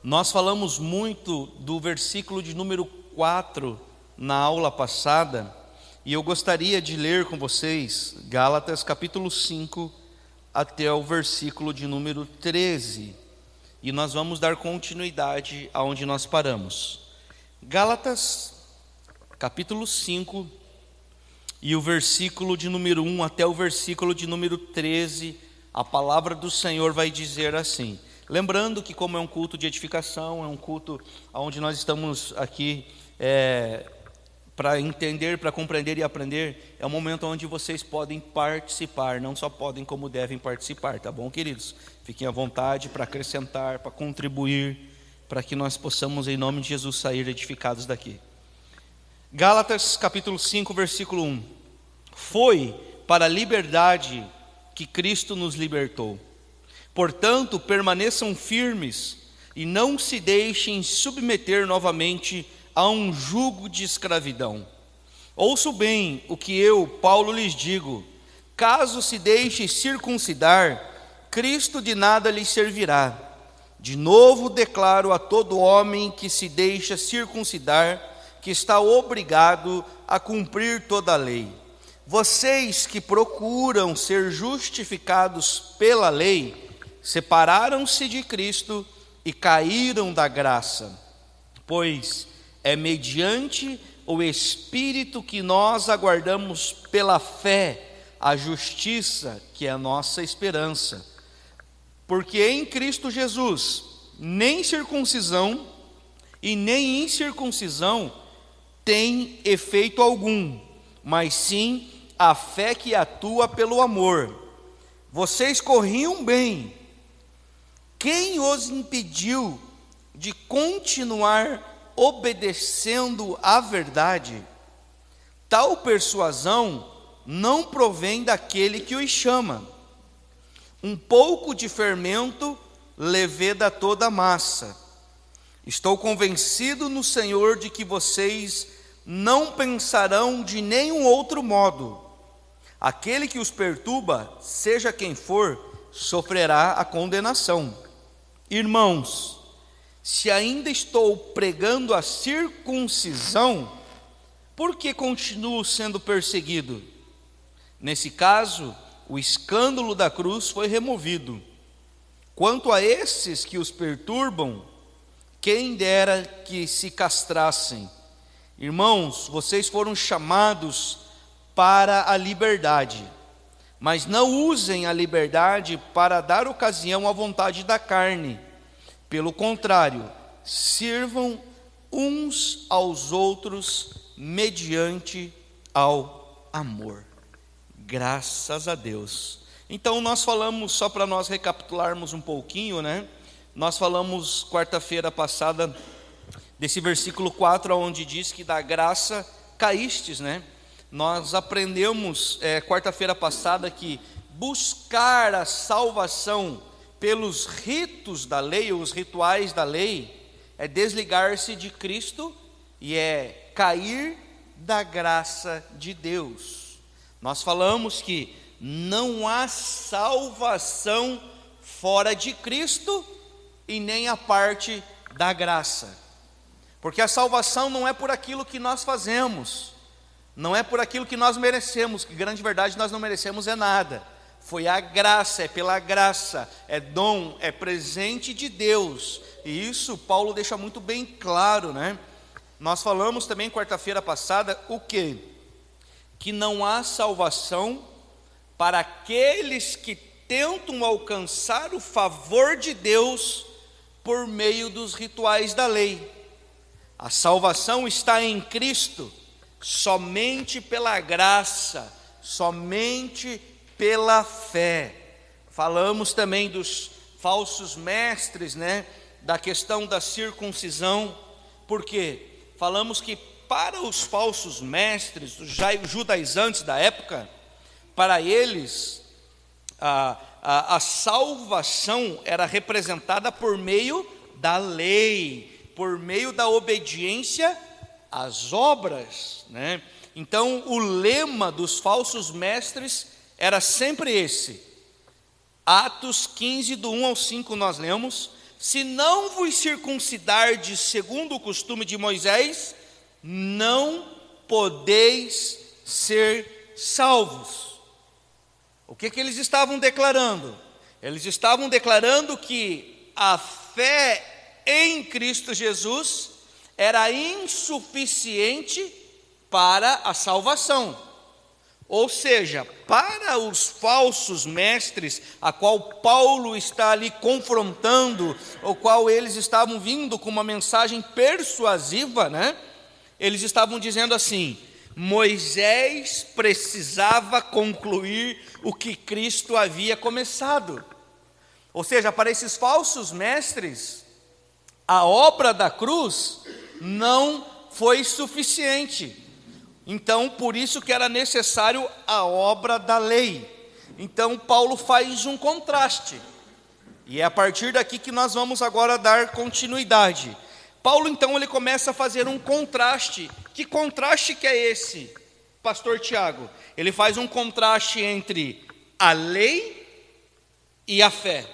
Nós falamos muito do versículo de número 4 na aula passada, e eu gostaria de ler com vocês Gálatas capítulo 5 até o versículo de número 13. E nós vamos dar continuidade aonde nós paramos. Gálatas capítulo 5 e o versículo de número 1 até o versículo de número 13, a palavra do Senhor vai dizer assim. Lembrando que, como é um culto de edificação, é um culto onde nós estamos aqui para entender, para compreender e aprender, é um momento onde vocês podem participar, não só podem, como devem participar, tá bom, queridos? Fiquem à vontade para acrescentar, para contribuir, para que nós possamos, em nome de Jesus, sair edificados daqui. Gálatas capítulo 5, versículo 1. Foi para a liberdade que Cristo nos libertou. Portanto, permaneçam firmes e não se deixem submeter novamente a um jugo de escravidão. Ouçam bem o que eu, Paulo, lhes digo: caso se deixe circuncidar, Cristo de nada lhes servirá. De novo declaro a todo homem que se deixa circuncidar, que está obrigado a cumprir toda a lei. Vocês que procuram ser justificados pela lei, separaram-se de Cristo e caíram da graça, pois é mediante o Espírito que nós aguardamos pela fé a justiça, que é a nossa esperança. Porque em Cristo Jesus, nem circuncisão e nem incircuncisão tem efeito algum, mas sim a fé que atua pelo amor. Vocês corriam bem. Quem os impediu de continuar obedecendo à verdade? Tal persuasão não provém daquele que os chama. Um pouco de fermento leveda toda a massa. Estou convencido no Senhor de que vocês não pensarão de nenhum outro modo. Aquele que os perturba, seja quem for, sofrerá a condenação. Irmãos, se ainda estou pregando a circuncisão, por que continuo sendo perseguido? Nesse caso, o escândalo da cruz foi removido. Quanto a esses que os perturbam, quem dera que se castrassem. Irmãos, vocês foram chamados para a liberdade, mas não usem a liberdade para dar ocasião à vontade da carne. Pelo contrário, sirvam uns aos outros mediante ao amor. Graças a Deus. Então nós falamos, só para nós recapitularmos um pouquinho, né? Nós falamos quarta-feira passada desse versículo 4, onde diz que da graça caístes, né? Nós aprendemos quarta-feira passada que buscar a salvação pelos ritos da lei, os rituais da lei, é desligar-se de Cristo e é cair da graça de Deus. Nós falamos que não há salvação fora de Cristo e nem a parte da graça, porque a salvação não é por aquilo que nós fazemos, não é por aquilo que nós merecemos, que grande verdade nós não merecemos é nada. Foi a graça, é pela graça, é dom, é presente de Deus. E isso Paulo deixa muito bem claro, né? Nós falamos também quarta-feira passada o quê? Que não há salvação para aqueles que tentam alcançar o favor de Deus por meio dos rituais da lei. A salvação está em Cristo, somente pela graça, somente pela fé. Falamos também dos falsos mestres, né? Da questão da circuncisão, porque falamos que para os falsos mestres, os judaizantes da época, para eles a salvação era representada por meio da lei, por meio da obediência às obras, né? Então o lema dos falsos mestres era sempre esse. Atos 15, do 1 ao 5 nós lemos: se não vos circuncidardes segundo o costume de Moisés, não podeis ser salvos. O que eles estavam declarando? Eles estavam declarando que a fé em Cristo Jesus era insuficiente para a salvação. Ou seja, para os falsos mestres, a qual Paulo está ali confrontando, o qual eles estavam vindo com uma mensagem persuasiva, né? Eles estavam dizendo assim: Moisés precisava concluir o que Cristo havia começado. Ou seja, para esses falsos mestres, a obra da cruz não foi suficiente. Então, por isso que era necessário a obra da lei. Então, Paulo faz um contraste. E é a partir daqui que nós vamos agora dar continuidade. Paulo, então, ele começa a fazer um contraste. Que contraste que é esse, pastor Tiago? Ele faz um contraste entre a lei e a fé.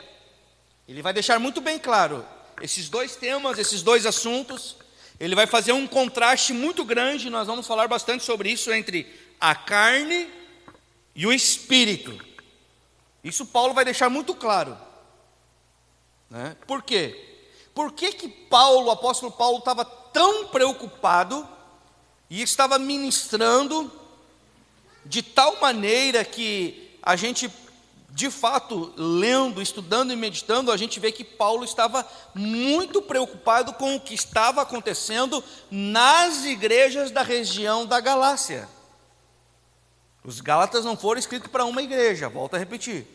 Ele vai deixar muito bem claro esses dois temas, esses dois assuntos. Ele vai fazer um contraste muito grande, nós vamos falar bastante sobre isso, entre a carne e o espírito. Isso Paulo vai deixar muito claro, né? Por quê? Por que Paulo, o apóstolo Paulo, estava tão preocupado e estava ministrando de tal maneira que a gente, de fato, lendo, estudando e meditando, a gente vê que Paulo estava muito preocupado com o que estava acontecendo nas igrejas da região da Galácia. Os Gálatas não foram escritos para uma igreja, volto a repetir.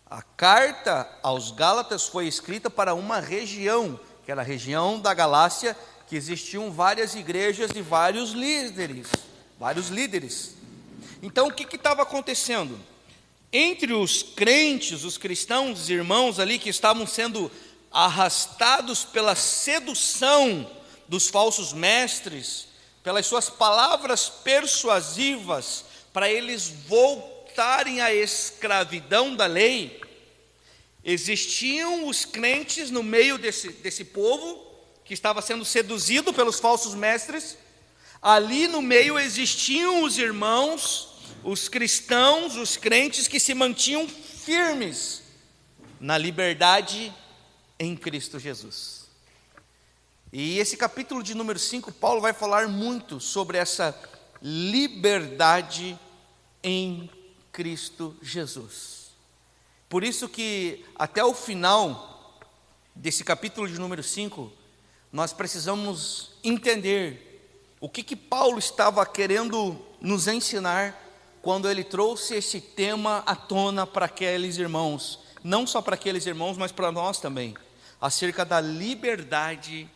A carta aos Gálatas foi escrita para uma região, que era a região da Galácia, que existiam várias igrejas e vários líderes. Então, o que estava acontecendo? Entre os crentes, os cristãos, os irmãos ali que estavam sendo arrastados pela sedução dos falsos mestres, pelas suas palavras persuasivas, para eles voltarem à escravidão da lei, existiam os crentes no meio desse povo, que estava sendo seduzido pelos falsos mestres. Ali no meio existiam os irmãos, os cristãos, os crentes que se mantinham firmes na liberdade em Cristo Jesus. E esse capítulo de número 5, Paulo vai falar muito sobre essa liberdade em Cristo Jesus. Por isso que até o final desse capítulo de número 5, nós precisamos entender o que Paulo estava querendo nos ensinar quando ele trouxe esse tema à tona para aqueles irmãos, não só para aqueles irmãos, mas para nós também, acerca da liberdade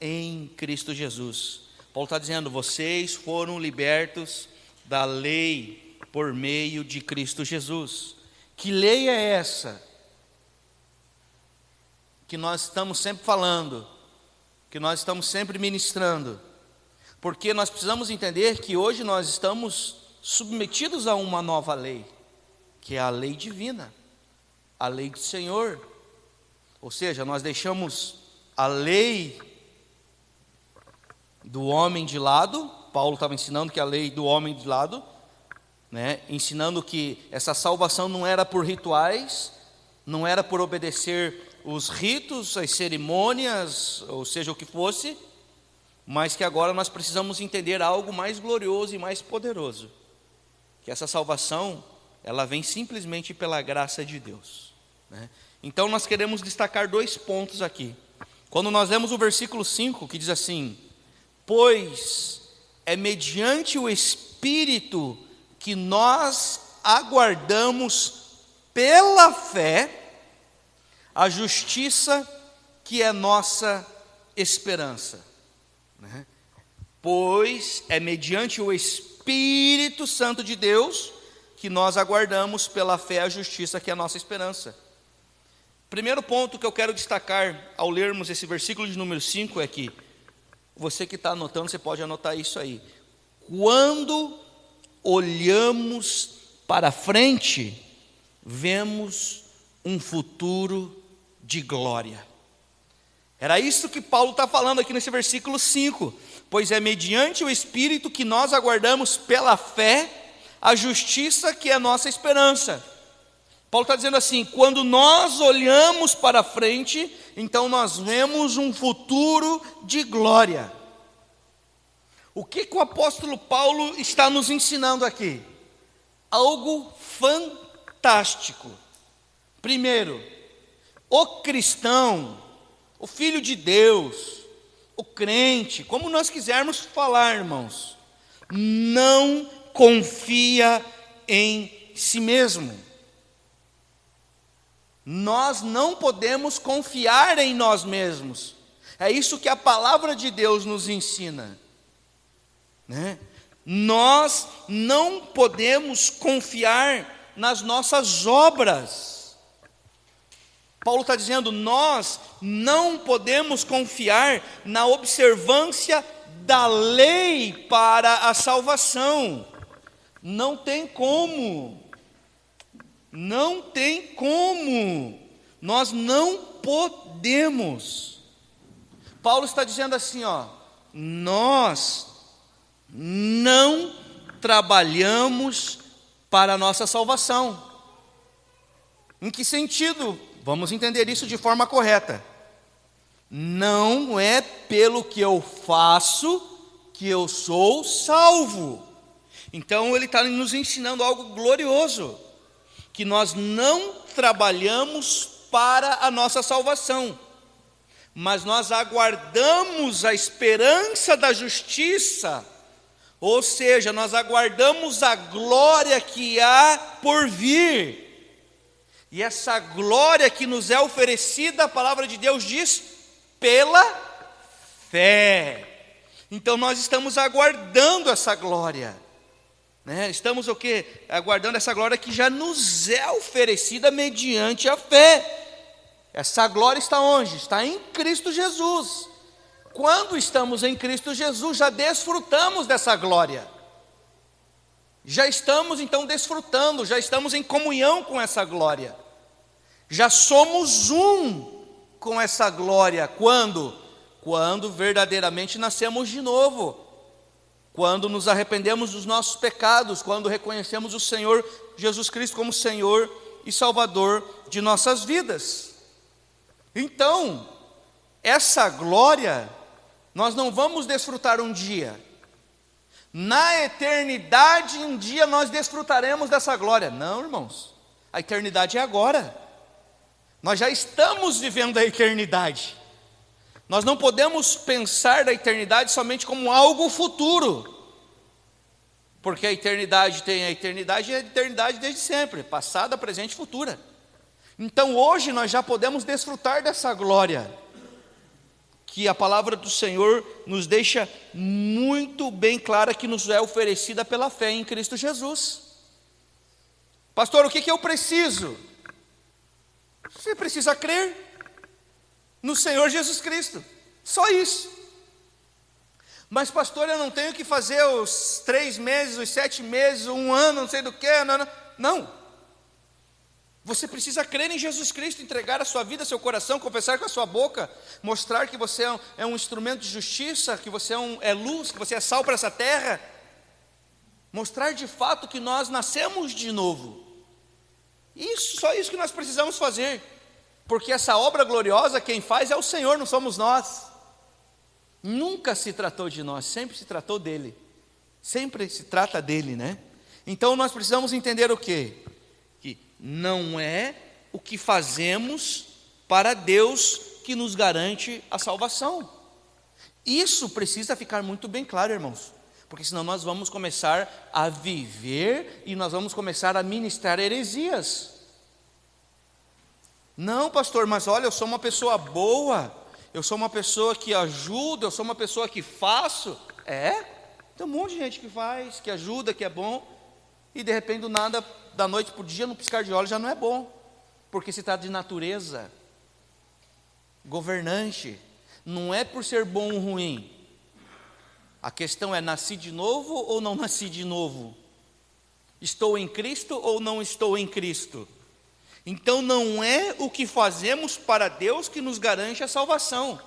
em Cristo Jesus. Paulo está dizendo: vocês foram libertos da lei por meio de Cristo Jesus. Que lei é essa que nós estamos sempre falando, que nós estamos sempre ministrando? Porque nós precisamos entender que hoje nós estamos submetidos a uma nova lei, que é a lei divina, a lei do Senhor. Ou seja, nós deixamos a lei do homem de lado. Paulo estava ensinando que a lei do homem de lado, né? Ensinando que essa salvação não era por rituais, não era por obedecer os ritos, as cerimônias, ou seja, o que fosse, mas que agora nós precisamos entender algo mais glorioso e mais poderoso, que essa salvação, ela vem simplesmente pela graça de Deus, né? Então nós queremos destacar dois pontos aqui. Quando nós lemos o versículo 5, que diz assim: pois é mediante o Espírito que nós aguardamos pela fé a justiça que é nossa esperança, né? Pois é mediante o Espírito Santo de Deus que nós aguardamos pela fé a justiça que é a nossa esperança. Primeiro ponto que eu quero destacar ao lermos esse versículo de número 5 é que, você que está anotando, você pode anotar isso aí. Quando olhamos para frente, vemos um futuro de glória. Era isso que Paulo está falando aqui nesse versículo 5. Pois é mediante o Espírito que nós aguardamos pela fé a justiça que é a nossa esperança. Paulo está dizendo assim: quando nós olhamos para frente, então nós vemos um futuro de glória. O que o apóstolo Paulo está nos ensinando aqui? Algo fantástico. Primeiro, o cristão, o filho de Deus, o crente, como nós quisermos falar, irmãos, não confia em si mesmo. Nós não podemos confiar em nós mesmos. É isso que a palavra de Deus nos ensina, né? Nós não podemos confiar nas nossas obras. Paulo está dizendo, nós não podemos confiar na observância da lei para a salvação. Não tem como. Não tem como. Nós não podemos. Paulo está dizendo assim, nós não trabalhamos para a nossa salvação. Em que sentido? Vamos entender isso de forma correta. Não é pelo que eu faço que eu sou salvo. Então ele está nos ensinando algo glorioso, que nós não trabalhamos para a nossa salvação, mas nós aguardamos a esperança da justiça, ou seja, nós aguardamos a glória que há por vir. E essa glória que nos é oferecida, a palavra de Deus diz, pela fé. Então nós estamos aguardando essa glória, né? Estamos o quê? Aguardando essa glória que já nos é oferecida mediante a fé. Essa glória está onde? Está em Cristo Jesus. Quando estamos em Cristo Jesus, já desfrutamos dessa glória. Já estamos então desfrutando, já estamos em comunhão com essa glória. Já somos um com essa glória. Quando? Quando verdadeiramente nascemos de novo. Quando nos arrependemos dos nossos pecados, quando reconhecemos o Senhor Jesus Cristo como Senhor e Salvador de nossas vidas. Então, essa glória, nós não vamos desfrutar um dia. Na eternidade, um dia nós desfrutaremos dessa glória. Não, irmãos, a eternidade é agora. Nós já estamos vivendo a eternidade. Nós não podemos pensar da eternidade somente como algo futuro, porque a eternidade tem a eternidade e a eternidade desde sempre, passada, presente e futura. Então hoje nós já podemos desfrutar dessa glória, que a palavra do Senhor nos deixa muito bem clara, que nos é oferecida pela fé em Cristo Jesus. Pastor, o que eu preciso? Você precisa crer no Senhor Jesus Cristo, só isso. Mas pastor, eu não tenho que fazer os 3 meses, os 7 meses, 1 ano, não sei do que, não. Você precisa crer em Jesus Cristo, entregar a sua vida, seu coração, confessar com a sua boca, mostrar que você é um instrumento de justiça, que você é luz, que você é sal para essa terra, mostrar de fato que nós nascemos de novo. Isso, só isso que nós precisamos fazer, porque essa obra gloriosa quem faz é o Senhor, não somos nós. Nunca se tratou de nós, sempre se tratou dele, sempre se trata dele, né? Então nós precisamos entender o quê? Que não é o que fazemos para Deus que nos garante a salvação. Isso precisa ficar muito bem claro, irmãos, porque senão nós vamos começar a viver e nós vamos começar a ministrar heresias. Não, pastor, mas olha, eu sou uma pessoa boa, eu sou uma pessoa que ajuda, eu sou uma pessoa que faço. Tem um monte de gente que faz, que ajuda, que é bom, e de repente do nada, da noite para o dia, no piscar de olhos já não é bom, porque se trata de natureza, governante, não é por ser bom ou ruim. A questão é, nasci de novo ou não nasci de novo? Estou em Cristo ou não estou em Cristo? Então não é o que fazemos para Deus que nos garante a salvação.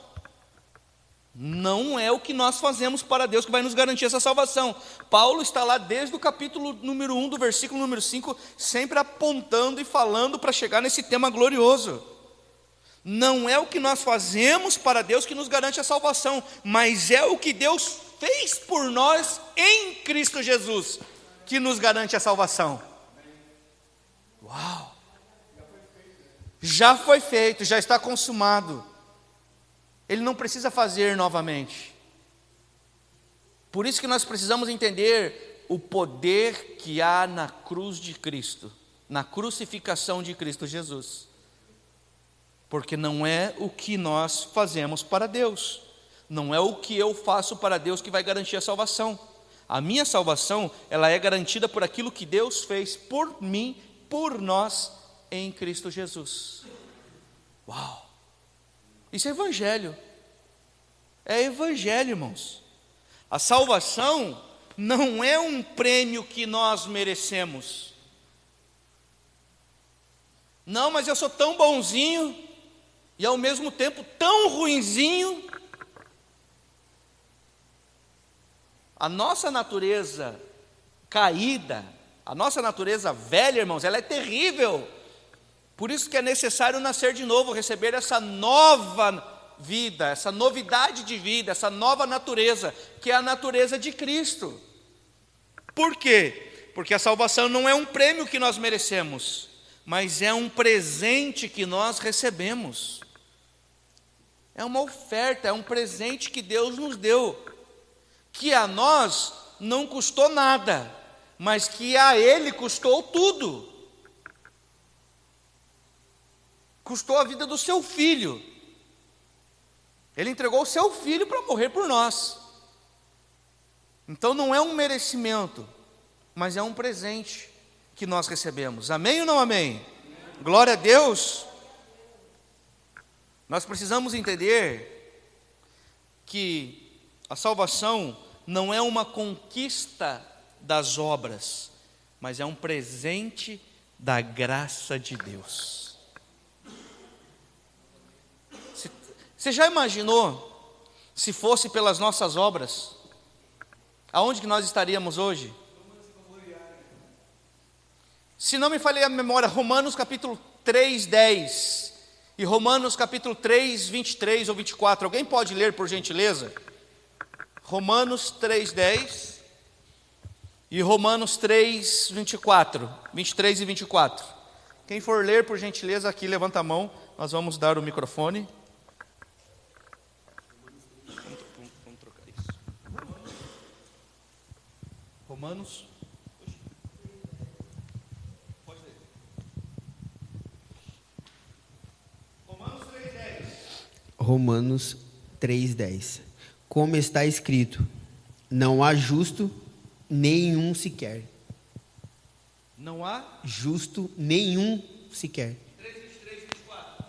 Não é o que nós fazemos para Deus que vai nos garantir essa salvação. Paulo está lá desde o capítulo número 1, do versículo número 5, sempre apontando e falando para chegar nesse tema glorioso. Não é o que nós fazemos para Deus que nos garante a salvação, mas é o que Deus fez por nós em Cristo Jesus que nos garante a salvação. Uau! Já foi feito, já está consumado. Ele não precisa fazer novamente. Por isso que nós precisamos entender o poder que há na cruz de Cristo, na crucificação de Cristo Jesus. Porque não é o que nós fazemos para Deus, não é o que eu faço para Deus que vai garantir a salvação. A minha salvação, ela é garantida por aquilo que Deus fez por mim, por nós, em Cristo Jesus. Uau! Isso é evangelho. É evangelho, irmãos. A salvação não é um prêmio que nós merecemos. Não, mas eu sou tão bonzinho e ao mesmo tempo tão ruinzinho. A nossa natureza caída, a nossa natureza velha, irmãos, ela é terrível. Por isso que é necessário nascer de novo, receber essa nova vida, essa novidade de vida, essa nova natureza, que é a natureza de Cristo. Por quê? Porque a salvação não é um prêmio que nós merecemos, mas é um presente que nós recebemos. É uma oferta, é um presente que Deus nos deu, que a nós não custou nada, mas que a Ele custou tudo. Custou a vida do seu filho. Ele entregou o seu filho para morrer por nós. Então não é um merecimento, mas é um presente que nós recebemos. Amém ou não amém? Glória a Deus. Nós precisamos entender que a salvação não é uma conquista das obras, mas é um presente da graça de Deus. Você já imaginou se fosse pelas nossas obras? Aonde que nós estaríamos hoje? Se não me falei a memória, Romanos capítulo 3, 10 e Romanos capítulo 3, 23 ou 24. Alguém pode ler por gentileza? Romanos 3, 10 e Romanos 3, 24, 23 e 24. Quem for ler por gentileza aqui, levanta a mão, nós vamos dar o microfone. Vamos trocar isso. Romanos. Pode ler. Romanos 3, 10. Romanos 3:10. Como está escrito: não há justo nenhum sequer. Não há Justo nenhum sequer. 3, 23 e 24.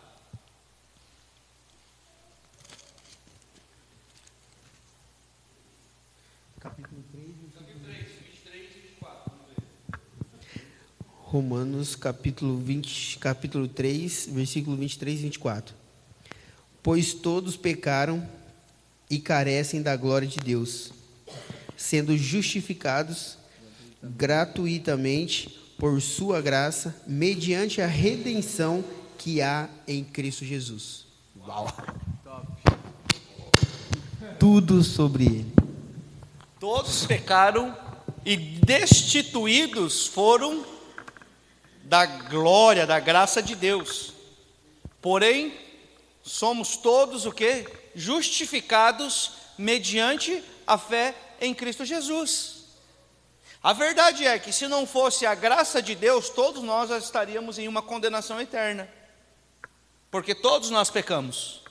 Capítulo 3, 23 e 24. Romanos capítulo 3, versículo 23 e 24. Pois todos pecaram e carecem da glória de Deus, sendo justificados gratuitamente por sua graça, mediante a redenção que há em Cristo Jesus. Uau! Tudo sobre ele. Todos pecaram e destituídos foram da glória, da graça de Deus. Porém, somos todos o quê? Justificados mediante a fé em Cristo Jesus. A verdade é que se não fosse a graça de Deus, todos nós já estaríamos em uma condenação eterna. Porque todos nós pecamos.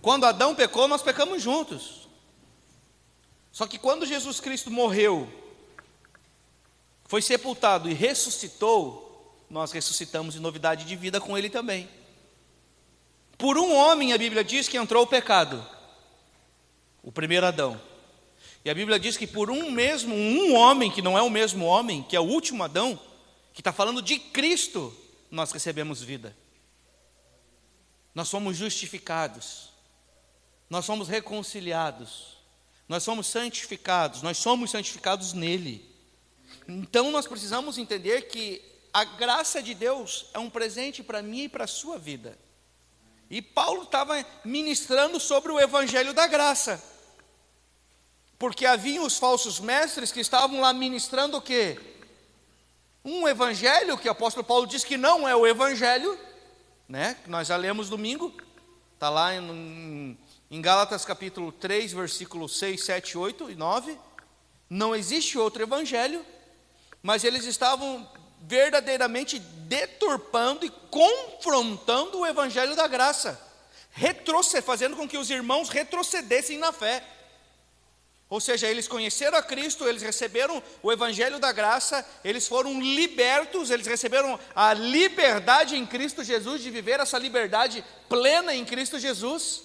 Quando Adão pecou, nós pecamos juntos. Só que quando Jesus Cristo morreu, foi sepultado e ressuscitou, nós ressuscitamos em novidade de vida com Ele também. Por um homem, a Bíblia diz que entrou o pecado, o primeiro Adão. E a Bíblia diz que por um homem, que não é o mesmo homem, que é o último Adão, que está falando de Cristo, nós recebemos vida. Nós somos justificados. nós somos reconciliados, nós somos santificados nele. Então nós precisamos entender que a graça de Deus é um presente para mim e para a sua vida. E Paulo estava ministrando sobre o evangelho da graça, porque haviam os falsos mestres que estavam lá ministrando o quê? Um evangelho que o apóstolo Paulo diz que não é o evangelho, né? Que nós já lemos domingo, está lá em Gálatas capítulo 3, versículos 6, 7, 8 e 9. Não existe outro evangelho, mas eles estavam verdadeiramente deturpando e confrontando o evangelho da graça, fazendo com que os irmãos retrocedessem na fé. Ou seja, eles conheceram a Cristo, eles receberam o evangelho da graça, eles foram libertos, eles receberam a liberdade em Cristo Jesus, de viver essa liberdade plena em Cristo Jesus.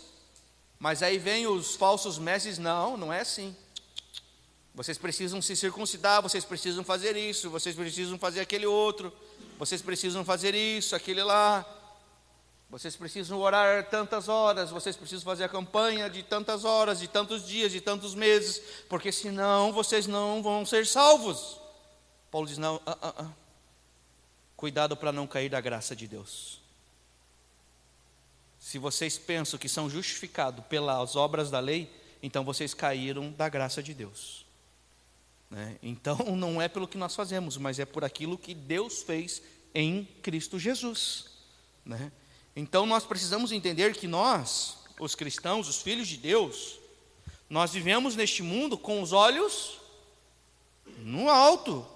Mas aí vem os falsos mestres: não é assim. Vocês precisam se circuncidar, vocês precisam fazer isso, vocês precisam fazer aquele outro, vocês precisam fazer isso, aquele lá, vocês precisam orar tantas horas, vocês precisam fazer a campanha de tantas horas, de tantos dias, de tantos meses, porque senão vocês não vão ser salvos. Paulo diz: não, cuidado para não cair da graça de Deus. Se vocês pensam que são justificados pelas obras da lei, então vocês caíram da graça de Deus. Então não é pelo que nós fazemos, mas é por aquilo que Deus fez em Cristo Jesus. Então nós precisamos entender que nós, os cristãos, os filhos de Deus, nós vivemos neste mundo com os olhos no alto.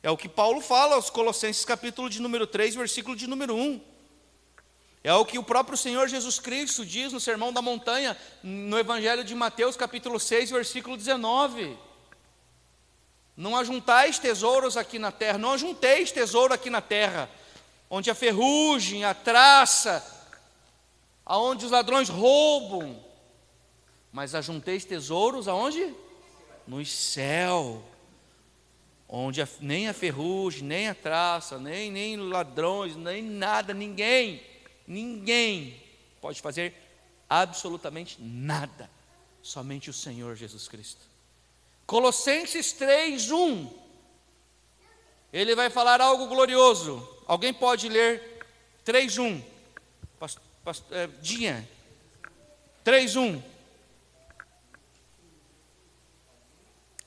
É o que Paulo fala aos Colossenses capítulo de número 3, versículo de número 1. É o que o próprio Senhor Jesus Cristo diz no Sermão da Montanha, no Evangelho de Mateus capítulo 6, versículo 19. Não ajuntais tesouros aqui na terra, não ajunteis tesouro aqui na terra, onde a ferrugem, a traça, aonde os ladrões roubam, mas ajunteis tesouros aonde? No céu, onde nem a ferrugem, nem a traça, nem ladrões, nem nada, ninguém pode fazer absolutamente nada, somente o Senhor Jesus Cristo. Colossenses 3:1, ele vai falar algo glorioso. Alguém pode ler 3:1? Dinha, 3:1.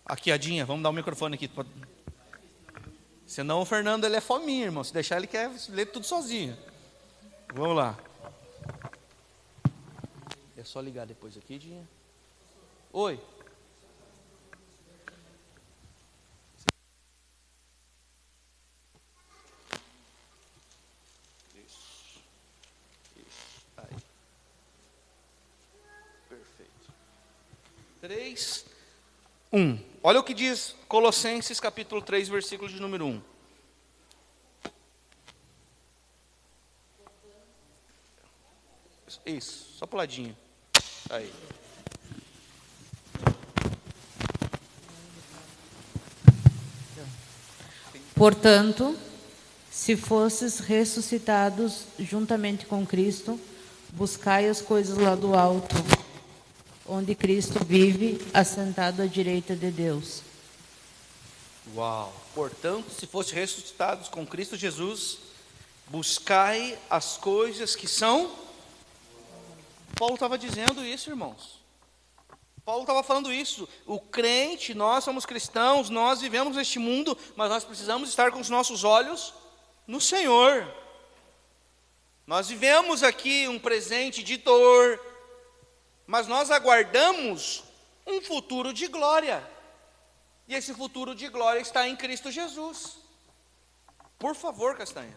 Aqui a Dinha, vamos dar o microfone aqui. Senão o Fernando, ele é fominha, irmão. Se deixar, ele quer ler tudo sozinho. Vamos lá. É só ligar depois aqui, Dinha. Oi. Aí. Perfeito. 3:1. Olha o que diz Colossenses capítulo 3, versículo de número 1. Isso, só pro ladinho. Aí. Portanto, se fosses ressuscitados juntamente com Cristo, buscai as coisas lá do alto, onde Cristo vive, assentado à direita de Deus. Uau! Portanto, se fosses ressuscitados com Cristo Jesus, buscai as coisas que são... Paulo estava dizendo isso, irmãos. Paulo estava falando isso. O crente, nós somos cristãos, nós vivemos neste mundo, mas nós precisamos estar com os nossos olhos no Senhor. Nós vivemos aqui um presente de dor, mas nós aguardamos um futuro de glória. E esse futuro de glória está em Cristo Jesus. Por favor, Castanha.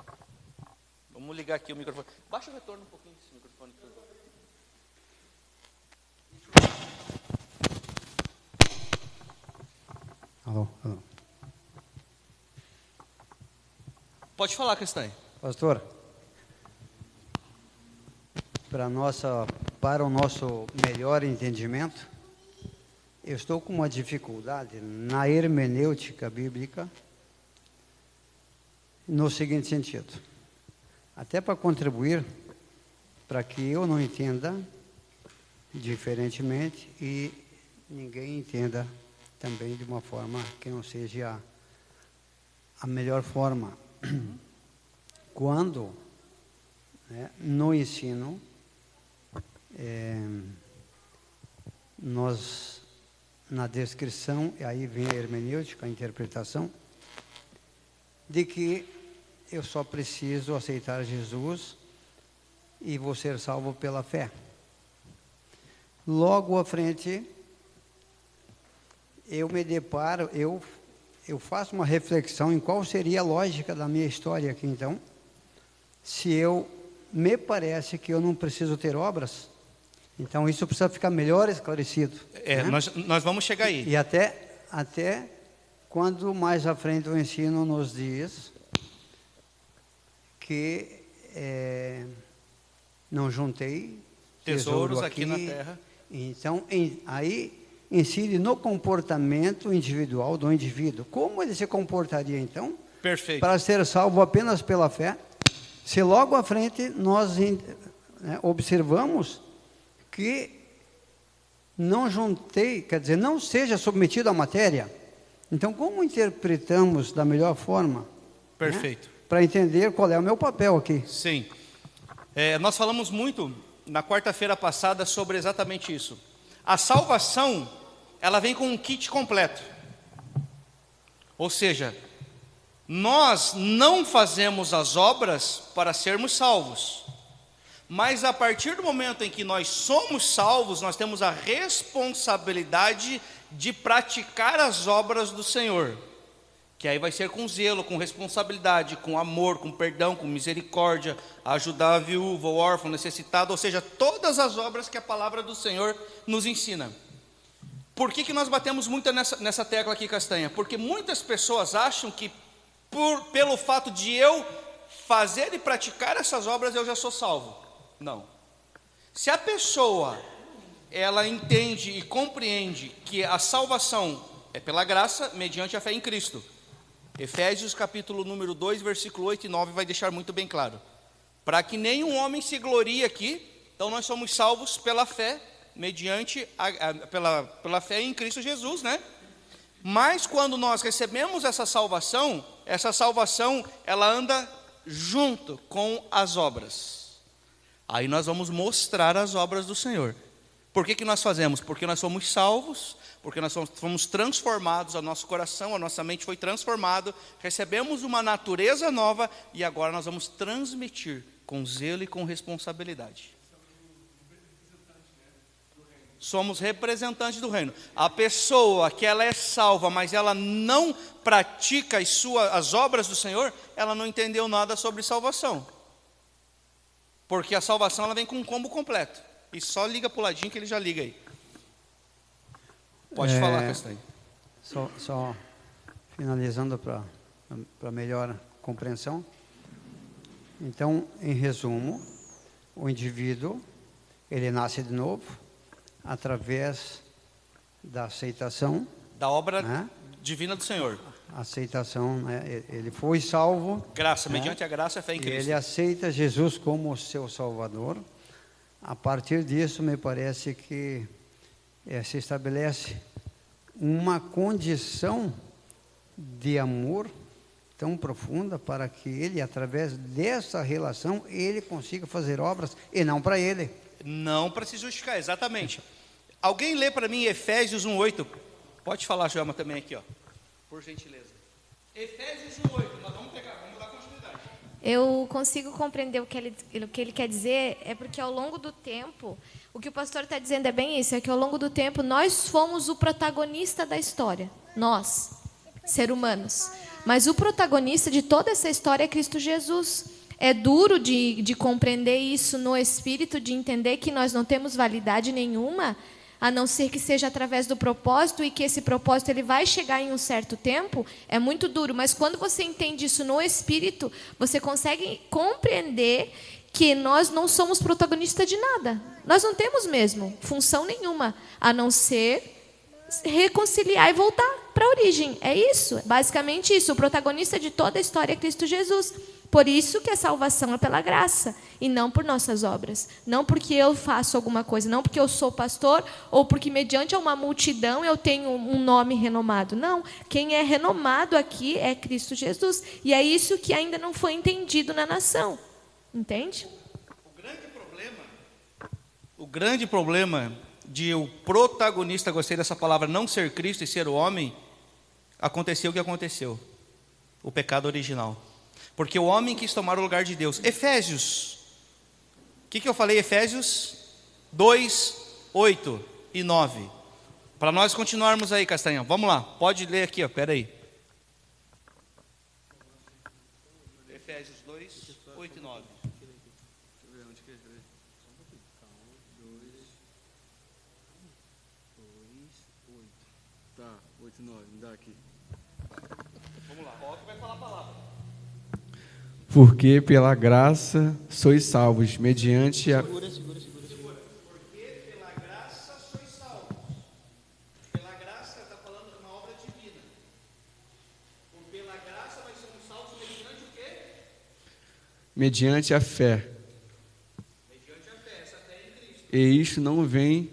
Vamos ligar aqui o microfone. Baixa o retorno um pouquinho desse microfone, por favor. Alô. Pode falar, Castanha. Pastor, para o nosso melhor entendimento, eu estou com uma dificuldade na hermenêutica bíblica, no seguinte sentido, até para contribuir para que eu não entenda diferentemente e ninguém entenda também de uma forma que não seja a melhor forma. Quando, né, no ensino, nós, na descrição, e aí vem a hermenêutica, a interpretação, de que eu só preciso aceitar Jesus e vou ser salvo pela fé. Logo à frente, eu me deparo, eu faço uma reflexão em qual seria a lógica da minha história aqui, então, se me parece que eu não preciso ter obras, então isso precisa ficar melhor esclarecido. Né? Nós vamos chegar aí. E até quando mais à frente o ensino nos diz que não juntei tesouros tesouro aqui na terra. Então, aí incide no comportamento individual do indivíduo. Como ele se comportaria, então, Perfeito. para ser salvo apenas pela fé, se logo à frente nós observamos que não juntei, quer dizer, não seja submetido à matéria. Então, como interpretamos da melhor forma? Perfeito. Né, para entender qual é o meu papel aqui. Sim. Nós falamos muito na quarta-feira passada sobre exatamente isso. A salvação, ela vem com um kit completo. Ou seja, nós não fazemos as obras para sermos salvos. Mas a partir do momento em que nós somos salvos, nós temos a responsabilidade de praticar as obras do Senhor. Que aí vai ser com zelo, com responsabilidade, com amor, com perdão, com misericórdia, ajudar a viúva, o órfão, necessitado, ou seja, todas as obras que a palavra do Senhor nos ensina. Por que nós batemos muito nessa tecla aqui, Castanha? Porque muitas pessoas acham que pelo fato de eu fazer e praticar essas obras, eu já sou salvo. Não. Se a pessoa, ela entende e compreende que a salvação é pela graça, mediante a fé em Cristo. Efésios capítulo número 2, versículo 8 e 9 vai deixar muito bem claro. Para que nenhum homem se glorie aqui, então nós somos salvos pela fé, mediante pela fé em Cristo Jesus, né? Mas quando nós recebemos essa salvação ela anda junto com as obras. Aí nós vamos mostrar as obras do Senhor. Por que nós fazemos? Porque nós somos salvos, porque nós fomos transformados, o nosso coração, a nossa mente foi transformado, recebemos uma natureza nova e agora nós vamos transmitir com zelo e com responsabilidade. Somos representantes do reino. A pessoa que ela é salva, mas ela não pratica as obras do Senhor, ela não entendeu nada sobre salvação. Porque a salvação ela vem com um combo completo. E só liga para o ladinho que ele já liga aí. Pode falar, Castanho. Só finalizando para melhor compreensão. Então, em resumo, o indivíduo, ele nasce de novo através da aceitação. Da obra, né, divina do Senhor. Aceitação, né, ele foi salvo. Graça, né, mediante a graça e a fé em Cristo. Ele aceita Jesus como seu Salvador. A partir disso, me parece que se estabelece uma condição de amor tão profunda para que ele, através dessa relação, ele consiga fazer obras e não para ele. Não para se justificar, exatamente. Alguém lê para mim Efésios 1:8? Pode falar, Joelma, também aqui, ó. Por gentileza. Efésios 1:8, nós vamos dar continuidade. Eu consigo compreender o que ele quer dizer, é porque ao longo do tempo, o que o pastor está dizendo é bem isso, é que ao longo do tempo nós fomos o protagonista da história, nós, seres humanos. Mas o protagonista de toda essa história é Cristo Jesus. É duro de compreender isso no espírito, de entender que nós não temos validade nenhuma, a não ser que seja através do propósito, e que esse propósito ele vai chegar em um certo tempo, é muito duro. Mas quando você entende isso no espírito, você consegue compreender que nós não somos protagonistas de nada. Nós não temos mesmo função nenhuma, a não ser reconciliar e voltar para a origem. É isso, basicamente isso. O protagonista de toda a história é Cristo Jesus. Por isso que a salvação é pela graça e não por nossas obras. Não porque eu faço alguma coisa, não porque eu sou pastor ou porque mediante uma multidão eu tenho um nome renomado. Não, quem é renomado aqui é Cristo Jesus. E é isso que ainda não foi entendido na nação. Entende? O grande problema de o protagonista, gostei dessa palavra, não ser Cristo e ser o homem, aconteceu o que aconteceu. O pecado original. Porque o homem quis tomar o lugar de Deus. Efésios. O que eu falei? Efésios 2, 8 e 9. Para nós continuarmos aí, Castanhão. Vamos lá. Pode ler aqui, espera aí. Efésios 2, 8 e 9. Tá, 8 e 9, me dá aqui. Vamos lá, qual que vai falar a palavra? Porque pela graça sois salvos, mediante a... Segura. Porque pela graça sois salvos. Pela graça está falando de uma obra divina. Pela graça nós somos salvos mediante o quê? mediante a fé. Mediante a fé, essa fé é em Cristo. E isto não vem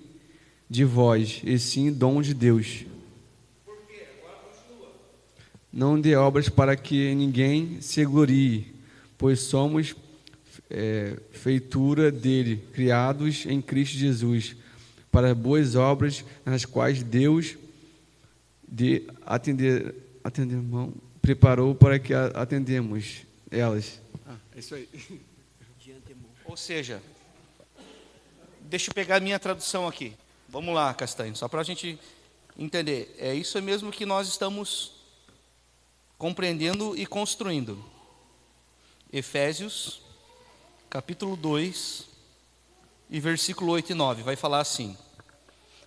de vós, e sim dom de Deus. Por quê? Agora continua. Não de obras para que ninguém se glorie, pois somos feitura dele, criados em Cristo Jesus, para boas obras, nas quais Deus preparou para que atendemos elas. É isso aí. Ou seja, deixa eu pegar a minha tradução aqui. Vamos lá, Castanho, só para a gente entender. É isso mesmo que nós estamos compreendendo e construindo. Efésios, capítulo 2, e versículo 8 e 9, vai falar assim: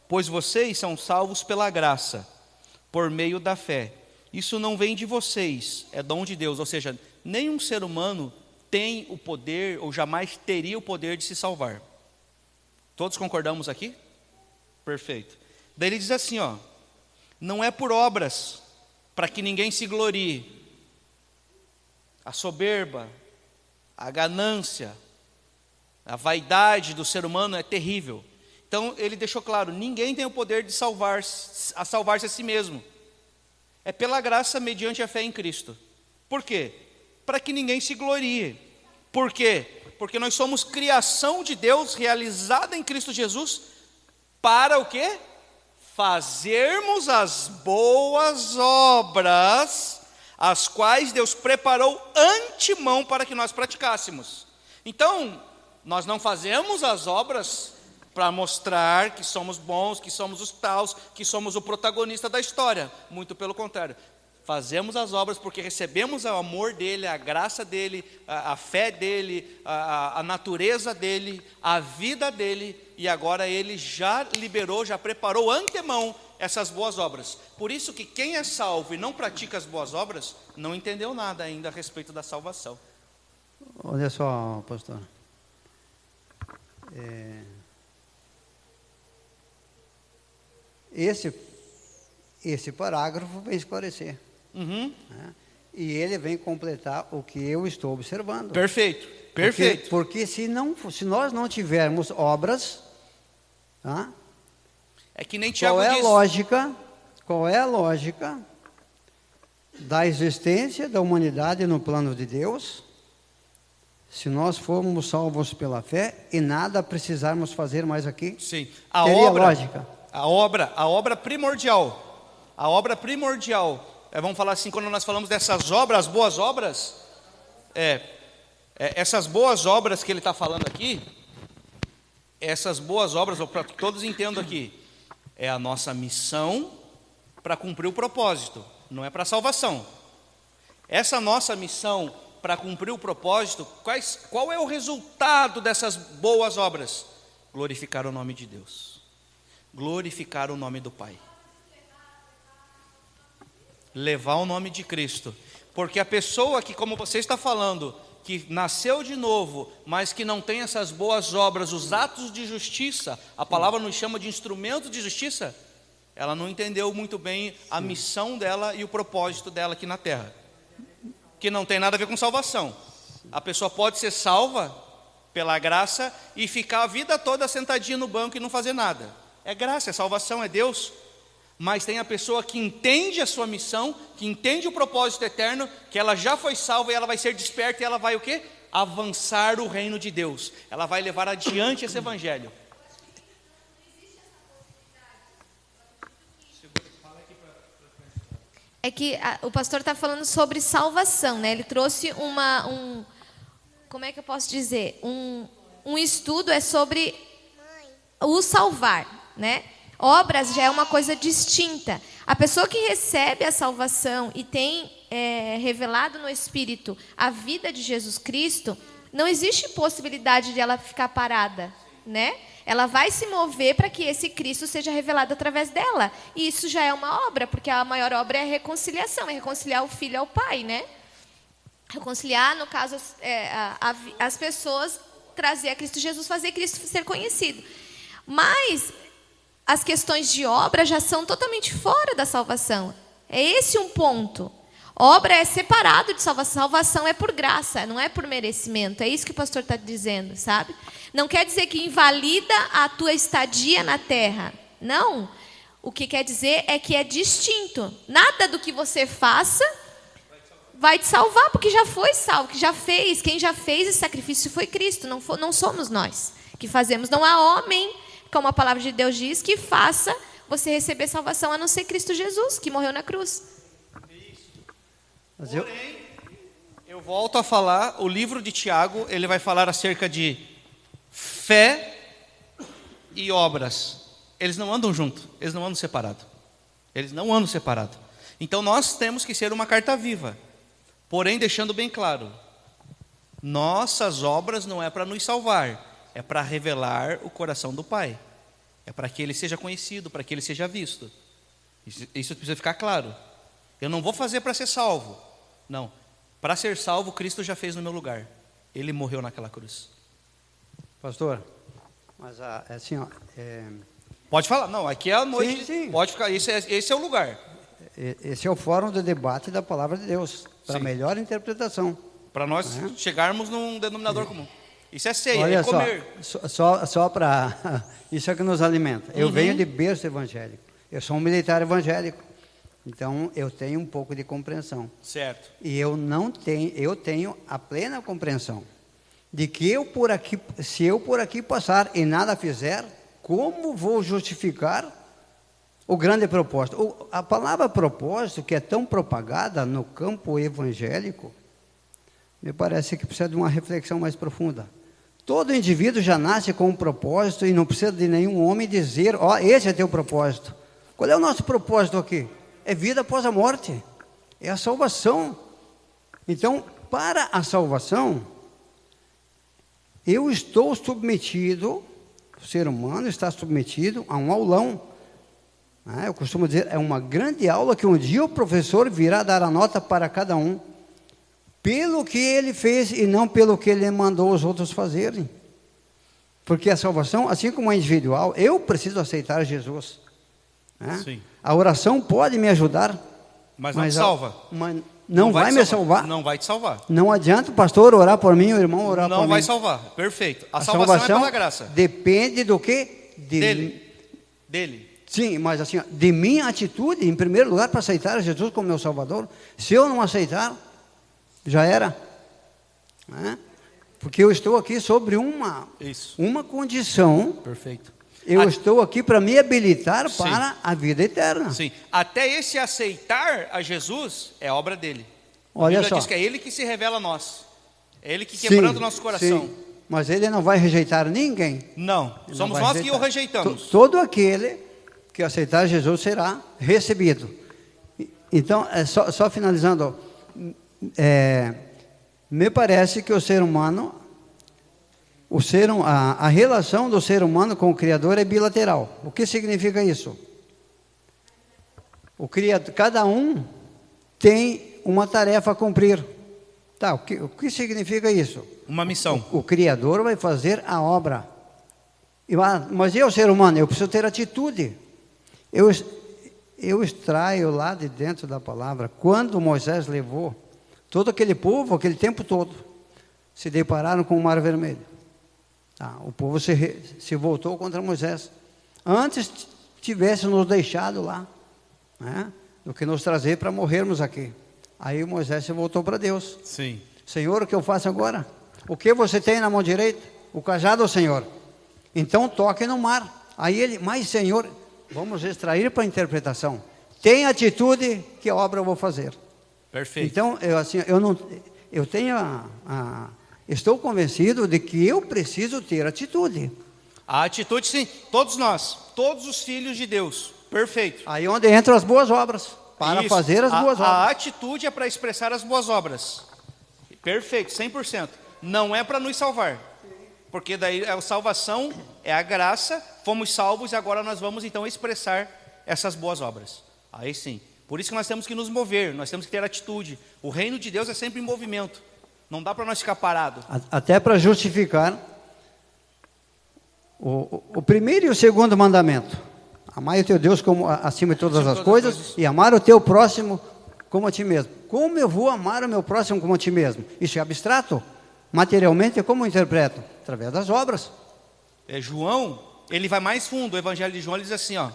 pois vocês são salvos pela graça, por meio da fé. Isso não vem de vocês, é dom de Deus. Ou seja, nenhum ser humano tem o poder, ou jamais teria o poder de se salvar. Todos concordamos aqui? Perfeito. Daí ele diz assim, ó: não é por obras, para que ninguém se glorie. A soberba, a ganância, a vaidade do ser humano é terrível. Então ele deixou claro, ninguém tem o poder de salvar-se a si mesmo. É pela graça mediante a fé em Cristo. Por quê? Para que ninguém se glorie. Por quê? Porque nós somos criação de Deus realizada em Cristo Jesus. Para o quê? Fazermos as boas obras, as quais Deus preparou antemão para que nós praticássemos. Então, nós não fazemos as obras para mostrar que somos bons, que somos os taus, que somos o protagonista da história. Muito pelo contrário. Fazemos as obras porque recebemos o amor dele, a graça dele, a fé dele, a natureza dele, a vida dele, e agora ele já liberou, já preparou antemão essas boas obras. Por isso que quem é salvo e não pratica as boas obras, não entendeu nada ainda a respeito da salvação. Olha só, pastor. Esse parágrafo vem esclarecer. Uhum. Né? E ele vem completar o que eu estou observando. Perfeito, perfeito. Porque se nós não tivermos obras, tá? É que nem Tiago diz. Qual é a lógica da existência da humanidade no plano de Deus, se nós formos salvos pela fé e nada precisarmos fazer mais aqui? Sim. Teria lógica. A obra primordial. A obra primordial. Vamos falar assim, quando nós falamos dessas obras, as boas obras, essas boas obras que ele está falando aqui, essas boas obras, para que todos entendam aqui, é a nossa missão para cumprir o propósito, não é para a salvação. Essa nossa missão para cumprir o propósito, qual é o resultado dessas boas obras? Glorificar o nome de Deus, glorificar o nome do Pai, levar o nome de Cristo. Porque a pessoa que, como você está falando, que nasceu de novo, mas que não tem essas boas obras, os atos de justiça, a palavra nos chama de instrumento de justiça, ela não entendeu muito bem a missão dela e o propósito dela aqui na terra, que não tem nada a ver com salvação. A pessoa pode ser salva pela graça e ficar a vida toda sentadinha no banco e não fazer nada. É graça, é salvação, é Deus. Mas tem a pessoa que entende a sua missão, que entende o propósito eterno, que ela já foi salva e ela vai ser desperta e ela vai o quê? Avançar o reino de Deus. Ela vai levar adiante esse evangelho. É que o pastor está falando sobre salvação, né? Ele trouxe como é que eu posso dizer? Um estudo é sobre o salvar, né? Obras já é uma coisa distinta. A pessoa que recebe a salvação e tem revelado no Espírito a vida de Jesus Cristo, não existe possibilidade de ela ficar parada, né? Ela vai se mover para que esse Cristo seja revelado através dela. E isso já é uma obra, porque a maior obra é a reconciliação, é reconciliar o filho ao pai, né? Reconciliar, no caso, as pessoas, trazer a Cristo Jesus, fazer Cristo ser conhecido. Mas as questões de obra já são totalmente fora da salvação. É esse um ponto. Obra é separado de salvação. Salvação é por graça, não é por merecimento. É isso que o pastor está dizendo, sabe? Não quer dizer que invalida a tua estadia na terra. Não. O que quer dizer é que é distinto. Nada do que você faça vai te salvar, porque já foi salvo, que já fez. Quem já fez esse sacrifício foi Cristo, não somos nós que fazemos. Não há homem, como a palavra de Deus diz, que faça você receber salvação, a não ser Cristo Jesus, que morreu na cruz. Porém, eu volto a falar, o livro de Tiago, ele vai falar acerca de fé e obras. Eles não andam juntos, eles não andam separados. Eles não andam separados. Então nós temos que ser uma carta viva. Porém, deixando bem claro, nossas obras não é para nos salvar, é para revelar o coração do Pai. É para que Ele seja conhecido, para que Ele seja visto. Isso precisa ficar claro. Eu não vou fazer para ser salvo. Não. Para ser salvo, Cristo já fez no meu lugar. Ele morreu naquela cruz. Pastor, mas assim, ó, Pode falar. Não, aqui é a noite. Sim. Pode ficar. Esse é o lugar. Esse é o fórum de debate da palavra de Deus, para melhor interpretação. Para nós chegarmos num denominador comum. Isso é ceia, Olha é comer. Só para... Isso é que nos alimenta. Eu venho de berço evangélico. Eu sou um militar evangélico. Então, eu tenho um pouco de compreensão. Certo. E eu tenho a plena compreensão de que se eu por aqui passar e nada fizer, como vou justificar o grande propósito? A palavra propósito, que é tão propagada no campo evangélico, me parece que precisa de uma reflexão mais profunda. Todo indivíduo já nasce com um propósito e não precisa de nenhum homem dizer, esse é teu propósito. Qual é o nosso propósito aqui? É vida após a morte, é a salvação. Então, para a salvação, eu estou submetido, o ser humano está submetido a um aulão. Eu costumo dizer, é uma grande aula que um dia o professor virá dar a nota para cada um, pelo que ele fez e não pelo que ele mandou os outros fazerem. Porque a salvação, assim como é individual, eu preciso aceitar Jesus. Sim. A oração pode me ajudar, mas não te salva. Não vai me salvar. Não vai te salvar. Não adianta o pastor orar por mim, o irmão orar por mim. Não vai salvar. Perfeito. A salvação é pela graça. Depende do quê? Dele. Sim, mas assim, de minha atitude, em primeiro lugar, para aceitar Jesus como meu Salvador. Se eu não aceitar, já era. Porque eu estou aqui sobre uma condição. Perfeito. Eu estou aqui para me habilitar para a vida eterna. Sim. Até esse aceitar a Jesus é obra dele. Olha a Bíblia só. diz que é ele que se revela a nós. É ele que quebranta o nosso coração. Sim. Mas ele não vai rejeitar ninguém. Não. Somos nós que o rejeitamos. Todo aquele que aceitar Jesus será recebido. Então, só finalizando, me parece que o ser humano, a relação do ser humano com o Criador é bilateral. O que significa isso? Cada um tem uma tarefa a cumprir. Tá, o que significa isso? Uma missão. O Criador vai fazer a obra. Mas eu, ser humano, eu preciso ter atitude. Eu extraio lá de dentro da palavra, quando Moisés levou todo aquele povo, aquele tempo todo, se depararam com o Mar Vermelho. Tá, o povo se voltou contra Moisés. Antes tivesse nos deixado lá, né, do que nos trazer para morrermos aqui. Aí Moisés se voltou para Deus. Sim. Senhor, o que eu faço agora? O que você tem na mão direita? O cajado, Senhor. Então toque no mar. Aí ele, mas Senhor, vamos extrair para a interpretação. Tem atitude, que obra eu vou fazer? Perfeito. Então, estou convencido de que eu preciso ter atitude. A atitude, sim, todos nós, todos os filhos de Deus. Perfeito. Aí onde entram as boas obras, para Isso. fazer as boas obras. A atitude é para expressar as boas obras. Perfeito, 100%. Não é para nos salvar. Porque daí a salvação é a graça, fomos salvos e agora nós vamos então expressar essas boas obras. Aí sim. Por isso que nós temos que nos mover, nós temos que ter atitude. O reino de Deus é sempre em movimento. Não dá para nós ficar parados. Até para justificar o primeiro e o segundo mandamento. Amar o teu Deus como, acima de todas as coisas e amar o teu próximo como a ti mesmo. Como eu vou amar o meu próximo como a ti mesmo? Isso é abstrato? Materialmente, como eu interpreto? Através das obras. João, ele vai mais fundo. O Evangelho de João ele diz assim, ó.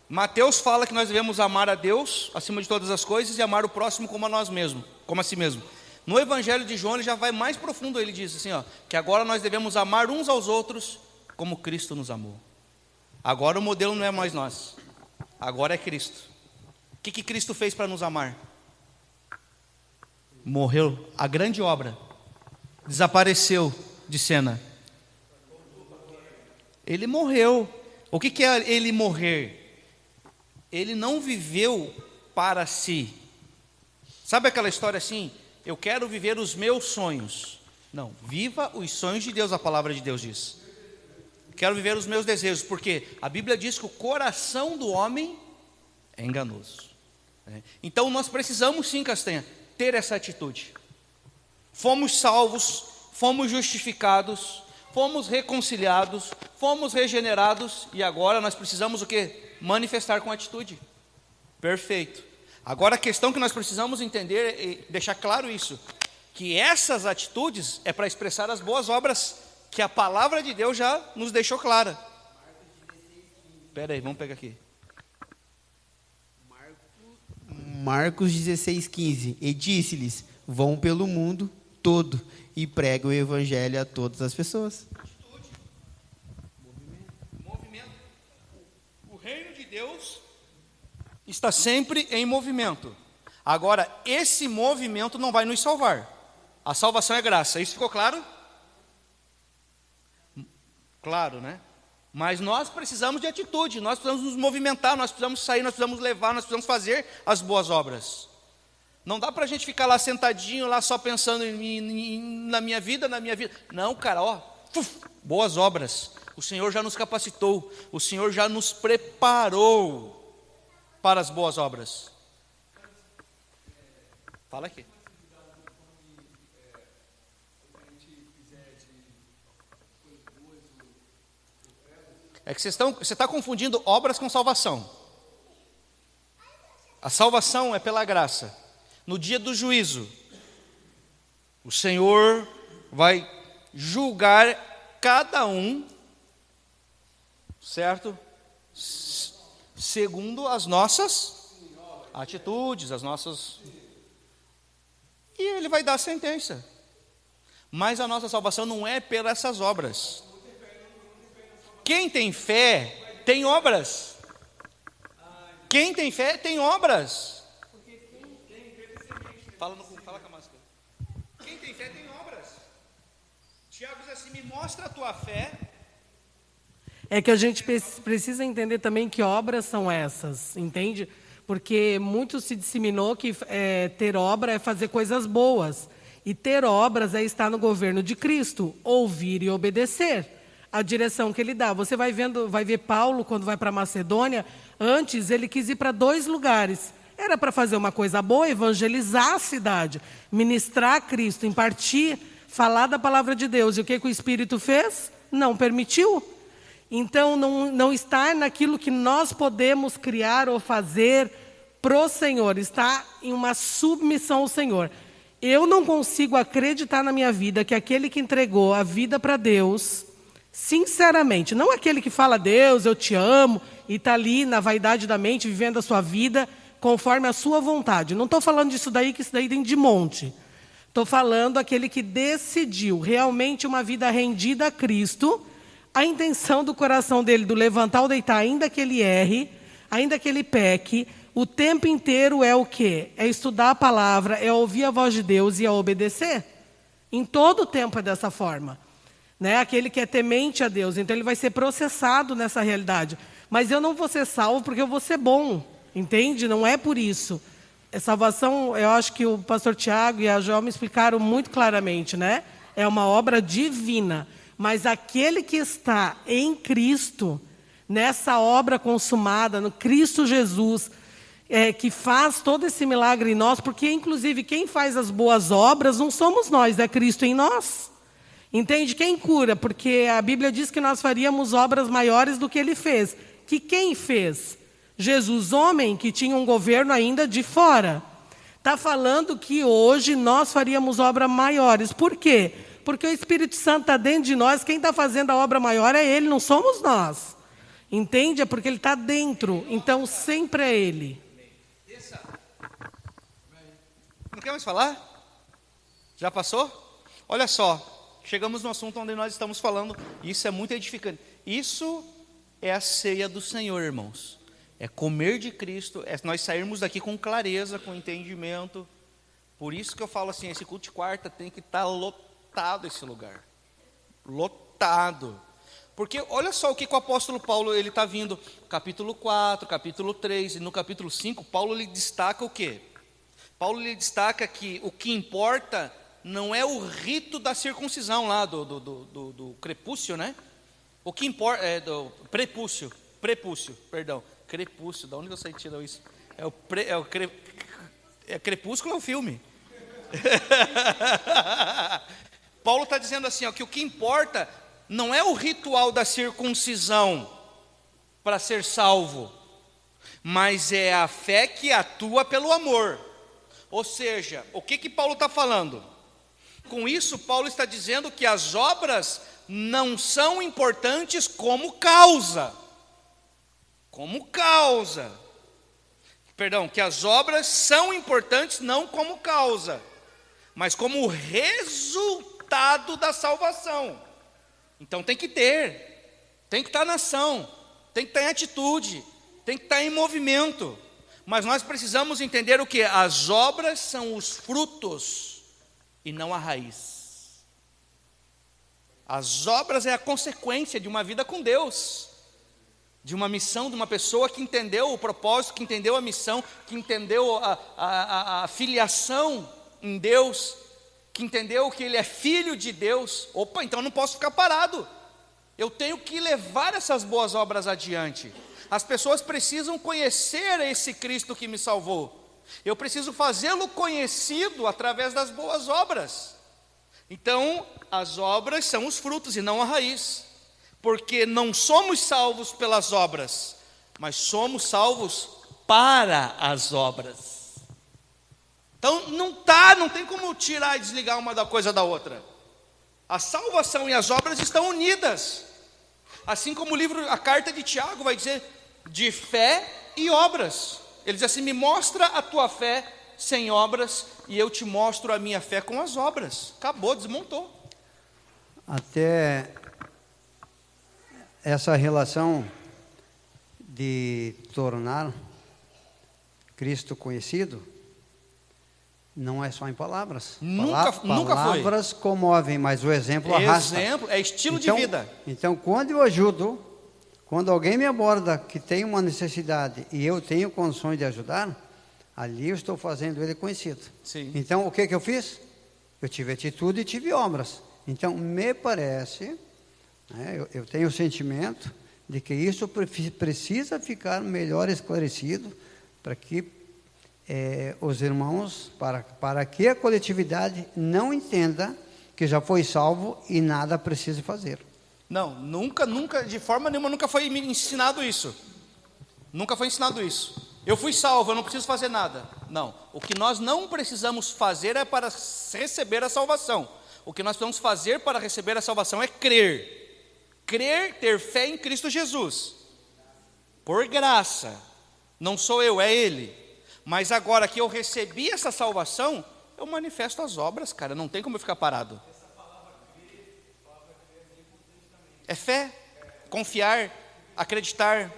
Mateus fala que nós devemos amar a Deus acima de todas as coisas e amar o próximo como a nós mesmos, como a si mesmo. No Evangelho de João ele já vai mais profundo. Ele diz assim, ó, que agora nós devemos amar uns aos outros como Cristo nos amou. Agora o modelo não é mais nós, agora é Cristo. O que Cristo fez para nos amar? Morreu, a grande obra. Desapareceu de cena. Ele morreu. O que é ele morrer? Ele não viveu para si. Sabe aquela história assim? Eu quero viver os meus sonhos. Não, viva os sonhos de Deus, a palavra de Deus diz. Quero viver os meus desejos, porque a Bíblia diz que o coração do homem é enganoso. Então nós precisamos sim, Castanha, ter essa atitude. Fomos salvos, fomos justificados, fomos reconciliados, fomos regenerados e agora nós precisamos o quê? Manifestar com atitude. Perfeito. Agora a questão que nós precisamos entender e deixar claro isso, que essas atitudes é para expressar as boas obras que a palavra de Deus já nos deixou clara. Espera aí, vamos pegar aqui. Marcos 16:15. E disse-lhes: vão pelo mundo todo e pregam o evangelho a todas as pessoas. Atitude. Movimento. O reino de Deus está sempre em movimento. Agora, esse movimento não vai nos salvar. A salvação é graça. Isso ficou claro? Claro, né? Mas nós precisamos de atitude, nós precisamos nos movimentar, nós precisamos sair, nós precisamos levar, nós precisamos fazer as boas obras. Não dá para a gente ficar lá sentadinho, lá só pensando na minha vida, Não, cara, boas obras. O Senhor já nos capacitou, o Senhor já nos preparou para as boas obras. Fala aqui. É que você está confundindo obras com salvação. A salvação é pela graça. No dia do juízo, o Senhor vai julgar cada um, certo? Segundo as nossas atitudes, as nossas... E Ele vai dar a sentença. Mas a nossa salvação não é pelas essas obras. Quem tem fé, tem obras. Quem tem fé, tem obras. Fala com a máscara. Quem tem fé, tem obras. Tiago diz assim, me mostra a tua fé. É que a gente precisa entender também que obras são essas, entende? Porque muito se disseminou que ter obra é fazer coisas boas. E ter obras é estar no governo de Cristo, ouvir e obedecer a direção que Ele dá. Você vai ver Paulo, quando vai para Macedônia, antes ele quis ir para 2 lugares. Era para fazer uma coisa boa, evangelizar a cidade, ministrar a Cristo, impartir, falar da palavra de Deus. E o que o Espírito fez? Não permitiu. Então, não está naquilo que nós podemos criar ou fazer pro Senhor. Está em uma submissão ao Senhor. Eu não consigo acreditar na minha vida que aquele que entregou a vida para Deus, sinceramente, não aquele que fala, Deus, eu te amo, e está ali na vaidade da mente, vivendo a sua vida conforme a sua vontade. Não estou falando disso daí, que isso daí tem de monte. Estou falando aquele que decidiu realmente uma vida rendida a Cristo, a intenção do coração dele, do levantar ou deitar, ainda que ele erre, ainda que ele peque, o tempo inteiro é o quê? É estudar a palavra, é ouvir a voz de Deus e é obedecer. Em todo o tempo é dessa forma. Né? Aquele que é temente a Deus, então ele vai ser processado nessa realidade. Mas eu não vou ser salvo porque eu vou ser bom, entende? Não é por isso. A salvação, eu acho que o pastor Tiago e a João me explicaram muito claramente, né? É uma obra divina. Mas aquele que está em Cristo, nessa obra consumada, no Cristo Jesus, que faz todo esse milagre em nós, porque, inclusive, quem faz as boas obras não somos nós, é Cristo em nós. Entende? Quem cura? Porque a Bíblia diz que nós faríamos obras maiores do que Ele fez. Que quem fez? Jesus, homem, que tinha um governo ainda de fora. Está falando que hoje nós faríamos obras maiores. Por quê? Porque o Espírito Santo está dentro de nós, quem está fazendo a obra maior é Ele, não somos nós. Entende? É porque Ele está dentro, então sempre é Ele. Não quer mais falar? Já passou? Olha só, chegamos no assunto onde nós estamos falando, e isso é muito edificante. Isso é a ceia do Senhor, irmãos. É comer de Cristo, é nós sairmos daqui com clareza, com entendimento. Por isso que eu falo assim, esse culto de quarta tem que estar lotado esse lugar. Lotado. Porque olha só o que o apóstolo Paulo ele está vindo, capítulo 4, capítulo 3, e no capítulo 5, Paulo lhe destaca o quê? Paulo lhe destaca que o que importa não é o rito da circuncisão lá, do crepúcio, né? O que importa é do prepúcio, perdão. Crepúcio, de onde você tirou isso? Crepúsculo é o filme. Paulo está dizendo assim, ó, que o que importa não é o ritual da circuncisão para ser salvo, mas é a fé que atua pelo amor. Ou seja, o que Paulo está falando? Com isso, Paulo está dizendo que as obras não são importantes como causa. Que as obras são importantes não como causa, mas como resultado da salvação. Então tem que estar na ação, tem que estar em atitude, tem que estar em movimento. Mas nós precisamos entender o que? As obras são os frutos e não a raiz. As obras é a consequência de uma vida com Deus, de uma missão, de uma pessoa que entendeu o propósito, que entendeu a missão, que entendeu a filiação em Deus, que entendeu que ele é filho de Deus. Opa, então eu não posso ficar parado. Eu tenho que levar essas boas obras adiante. As pessoas precisam conhecer esse Cristo que me salvou. Eu preciso fazê-lo conhecido através das boas obras. Então, as obras são os frutos e não a raiz. Porque não somos salvos pelas obras, mas somos salvos para as obras. Então não tem como tirar e desligar uma da coisa da outra. A salvação e as obras estão unidas. Assim como a carta de Tiago vai dizer, de fé e obras. Ele diz assim, me mostra a tua fé sem obras, e eu te mostro a minha fé com as obras. Acabou, desmontou. Até essa relação de tornar Cristo conhecido não é só em palavras. Nunca foi. Palavras comovem, mas o exemplo arrasta. Exemplo é estilo de vida. Então, quando eu ajudo, quando alguém me aborda que tem uma necessidade e eu tenho condições de ajudar, ali eu estou fazendo ele conhecido. Sim. Então, o que eu fiz? Eu tive atitude e tive obras. Então, me parece... Eu tenho o sentimento de que isso precisa ficar melhor esclarecido para que os irmãos, para que a coletividade não entenda que já foi salvo e nada precisa fazer. Não, nunca, de forma nenhuma, nunca foi ensinado isso. Nunca foi ensinado isso. Eu fui salvo, eu não preciso fazer nada. Não, o que nós não precisamos fazer é para receber a salvação. O que nós precisamos fazer para receber a salvação é crer. Crer, ter fé em Cristo Jesus. Por graça. Não sou eu, é Ele. Mas agora que eu recebi essa salvação, eu manifesto as obras, cara. Não tem como eu ficar parado. É fé, confiar, acreditar.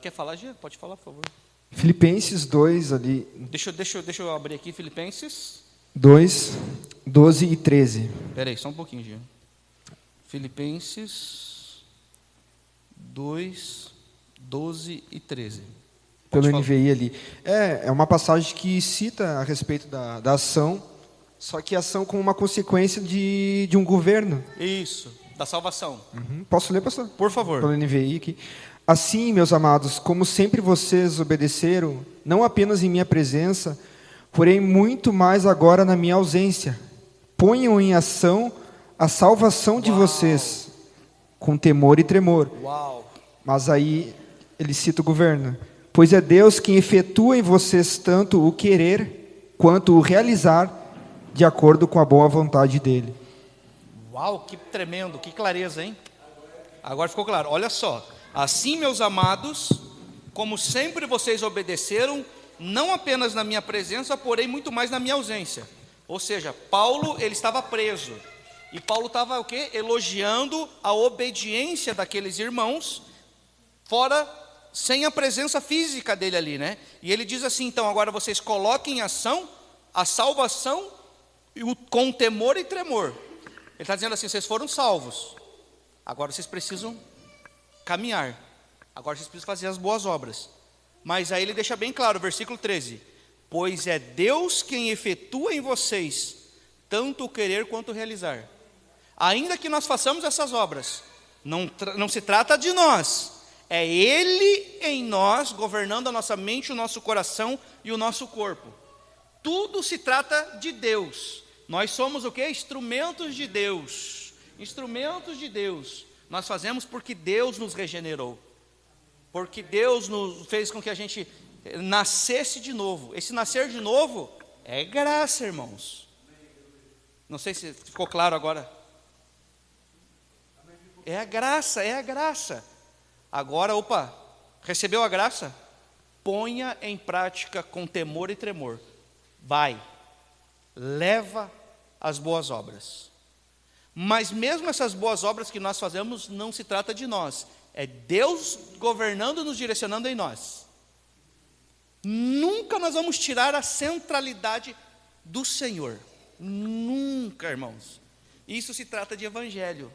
Quer falar, Gia? Pode falar, por favor. Filipenses 2 ali. Deixa eu abrir aqui Filipenses 2, 12 e 13. Espera aí, só um pouquinho, Gia. Filipenses 2, 12 e 13. Pelo Pode falar. NVI ali. É uma passagem que cita a respeito da ação, só que a ação como uma consequência de um governo. Isso, da salvação. Posso ler, pastor? Por favor. Pelo NVI aqui. Assim, meus amados, como sempre vocês obedeceram, não apenas em minha presença, porém muito mais agora na minha ausência, ponham em ação a salvação de vocês, com temor e tremor. Uau. Mas aí ele cita o governo. Pois é Deus quem efetua em vocês tanto o querer, quanto o realizar, de acordo com a boa vontade dele. Uau, que tremendo, que clareza, hein? Agora ficou claro, olha só. Assim, meus amados, como sempre vocês obedeceram, não apenas na minha presença, porém muito mais na minha ausência. Ou seja, Paulo, ele estava preso. E Paulo estava o quê? Elogiando a obediência daqueles irmãos, fora, sem a presença física dele ali, né? E ele diz assim, então, agora vocês coloquem em ação a salvação com temor e tremor. Ele está dizendo assim, vocês foram salvos, agora vocês precisam caminhar, agora vocês precisam fazer as boas obras. Mas aí ele deixa bem claro, versículo 13: pois é Deus quem efetua em vocês tanto o querer quanto o realizar. Ainda que nós façamos essas obras, não se trata de nós, é Ele em nós, governando a nossa mente, o nosso coração e o nosso corpo. Tudo se trata de Deus. Nós somos o quê? Instrumentos de Deus. Instrumentos de Deus. Nós fazemos porque Deus nos regenerou. Porque Deus nos fez com que a gente nascesse de novo. Esse nascer de novo é graça, irmãos. Não sei se ficou claro agora. É a graça, é a graça. Agora, recebeu a graça? Ponha em prática com temor e tremor. Vai, leva as boas obras. Mas mesmo essas boas obras que nós fazemos, não se trata de nós. É Deus governando, nos direcionando em nós. Nunca nós vamos tirar a centralidade do Senhor. Nunca, irmãos. Isso se trata de evangelho.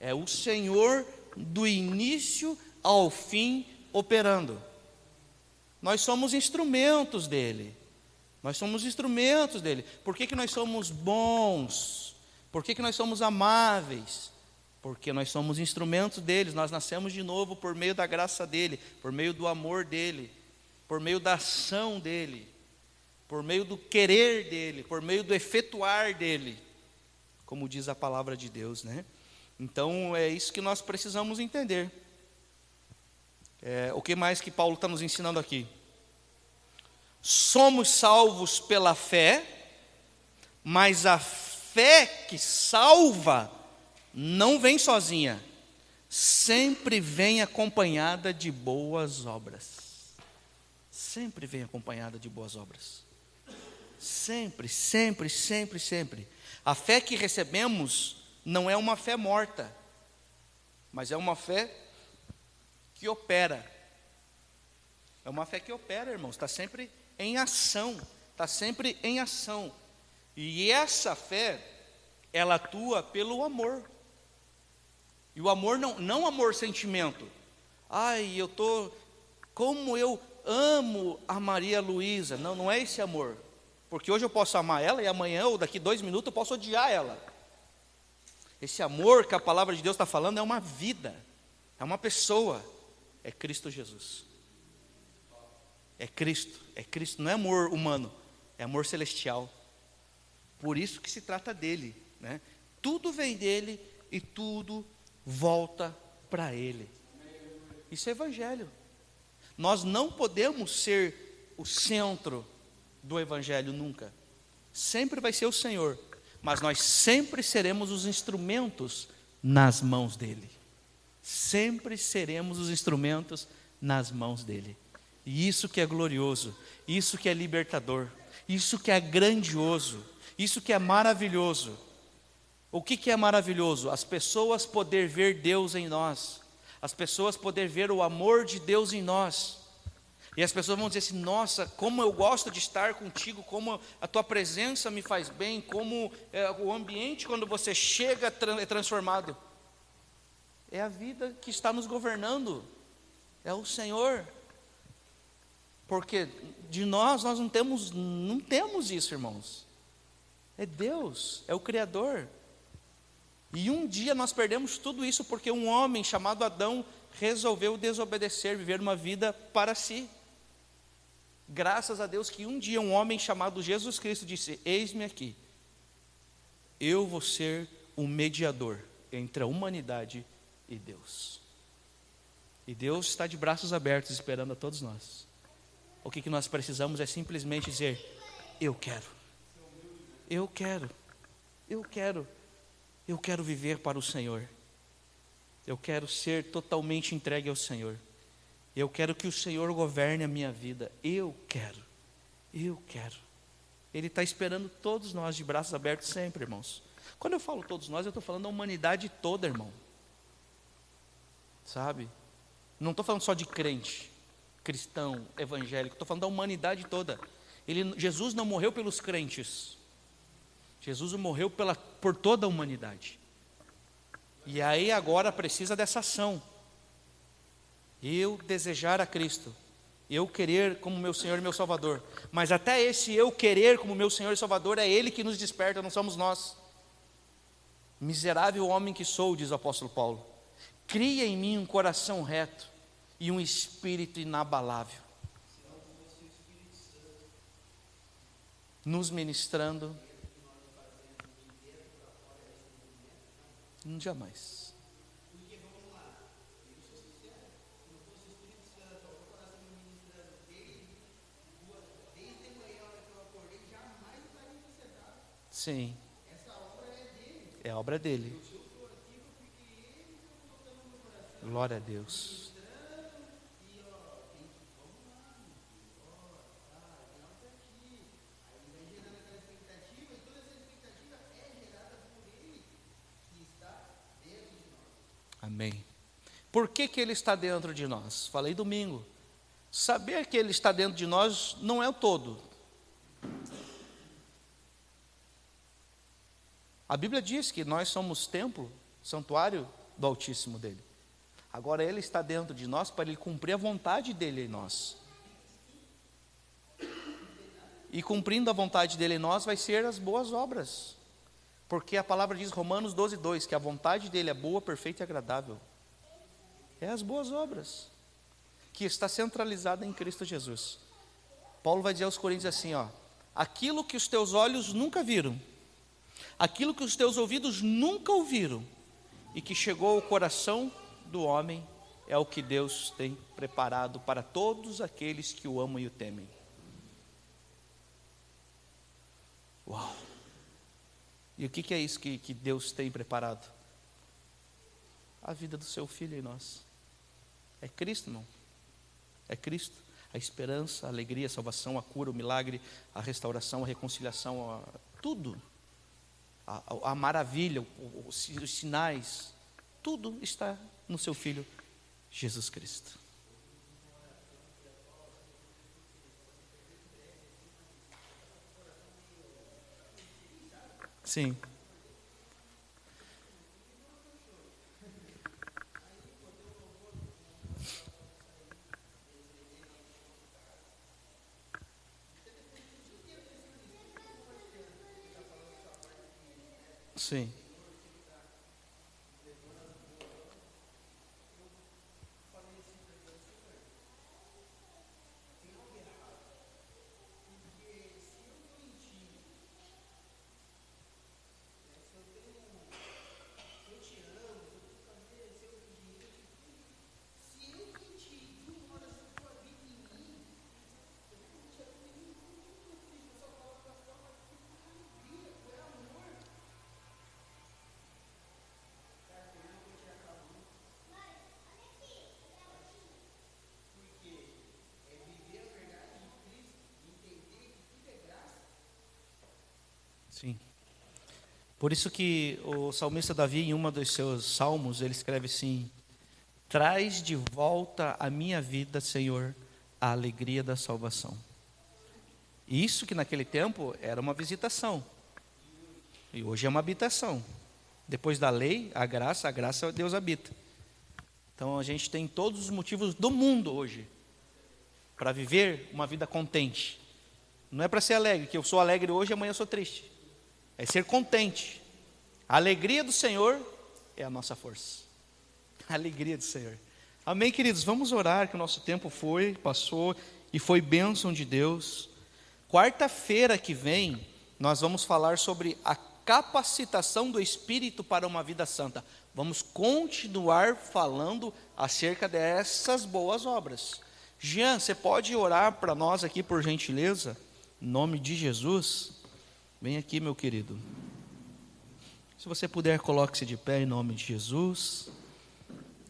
É o Senhor do início ao fim operando. Nós somos instrumentos dele. Nós somos instrumentos dele. Por que nós somos bons? Por que nós somos amáveis? Porque nós somos instrumentos deles. Nós nascemos de novo por meio da graça dele, por meio do amor dele, por meio da ação dele, por meio do querer dele, por meio do efetuar dele, como diz a palavra de Deus, né? Então é isso que nós precisamos entender. O que mais que Paulo está nos ensinando aqui? Somos salvos pela fé, mas a fé que salva não vem sozinha, sempre vem acompanhada de boas obras. Sempre vem acompanhada de boas obras. Sempre, sempre, sempre, sempre. A fé que recebemos não é uma fé morta, mas é uma fé que opera. É uma fé que opera, irmãos, está sempre em ação, está sempre em ação. E essa fé, ela atua pelo amor. E o amor não amor sentimento. Como eu amo a Maria Luísa. Não é esse amor. Porque hoje eu posso amar ela e amanhã ou daqui 2 minutos eu posso odiar ela. Esse amor que a palavra de Deus está falando é uma vida, é uma pessoa, é Cristo Jesus. É Cristo, não é amor humano, é amor celestial. Por isso que se trata dele, né? Tudo vem dele e tudo volta para ele. Isso é evangelho. Nós não podemos ser o centro do evangelho nunca. Sempre vai ser o Senhor, mas nós sempre seremos os instrumentos nas mãos dele. Sempre seremos os instrumentos nas mãos dele. E isso que é glorioso, isso que é libertador, isso que é grandioso, isso que é maravilhoso. O que é maravilhoso? As pessoas poder ver Deus em nós, as pessoas poder ver o amor de Deus em nós. E as pessoas vão dizer assim: nossa, como eu gosto de estar contigo, como a tua presença me faz bem, como o ambiente quando você chega é transformado. É a vida que está nos governando, é o Senhor. Porque de nós não temos isso, irmãos. É Deus, é o Criador. E um dia nós perdemos tudo isso porque um homem chamado Adão resolveu desobedecer, viver uma vida para si. Graças a Deus que um dia um homem chamado Jesus Cristo disse: eis-me aqui, eu vou ser o mediador entre a humanidade e Deus. E Deus está de braços abertos esperando a todos nós. O que nós precisamos é simplesmente dizer: eu quero, eu quero, eu quero, eu quero viver para o Senhor. Eu quero ser totalmente entregue ao Senhor. Eu quero que o Senhor governe a minha vida. Eu quero. Ele está esperando todos nós de braços abertos sempre, irmãos. Quando eu falo todos nós, eu estou falando da humanidade toda, irmão. Sabe? Não estou falando só de crente, cristão, evangélico. Estou falando da humanidade toda. Jesus não morreu pelos crentes. Jesus morreu por toda a humanidade. E aí agora precisa dessa ação. Eu desejar a Cristo, eu querer como meu Senhor e meu Salvador. Mas até esse eu querer como meu Senhor e Salvador, é Ele que nos desperta, não somos nós. Miserável homem que sou, diz o apóstolo Paulo, cria em mim um coração reto e um espírito inabalável, nos ministrando. Jamais. Sim. É a obra dele. Glória a Deus. Amém. Por que Ele está dentro de nós? Falei domingo. Saber que Ele está dentro de nós não é o todo. A Bíblia diz que nós somos templo, santuário do Altíssimo dele. Agora Ele está dentro de nós para Ele cumprir a vontade dele em nós. E cumprindo a vontade dele em nós vai ser as boas obras. Porque a palavra diz, Romanos 12:2, que a vontade dele é boa, perfeita e agradável. É as boas obras, que está centralizada em Cristo Jesus. Paulo vai dizer aos Coríntios assim, aquilo que os teus olhos nunca viram, aquilo que os teus ouvidos nunca ouviram, e que chegou ao coração do homem, é o que Deus tem preparado para todos aqueles que o amam e o temem. Uau! E o que é isso que Deus tem preparado? A vida do seu Filho em nós. É Cristo, irmão. É Cristo. A esperança, a alegria, a salvação, a cura, o milagre, a restauração, a reconciliação, tudo. A maravilha, os sinais, tudo está no seu Filho Jesus Cristo. Sim. Sim. Sim. Por isso que o salmista Davi, em um dos seus salmos, ele escreve assim: traz de volta à minha vida, Senhor, a alegria da salvação. E isso que naquele tempo era uma visitação. E hoje é uma habitação. Depois da lei, a graça Deus habita. Então a gente tem todos os motivos do mundo hoje para viver uma vida contente. Não é para ser alegre, que eu sou alegre hoje e amanhã eu sou triste. É ser contente. A alegria do Senhor é a nossa força. A alegria do Senhor. Amém, queridos? Vamos orar, que o nosso tempo passou e foi bênção de Deus. Quarta-feira que vem, nós vamos falar sobre a capacitação do Espírito para uma vida santa. Vamos continuar falando acerca dessas boas obras. Jean, você pode orar para nós aqui, por gentileza? Em nome de Jesus. Vem aqui, meu querido. Se você puder, coloque-se de pé em nome de Jesus.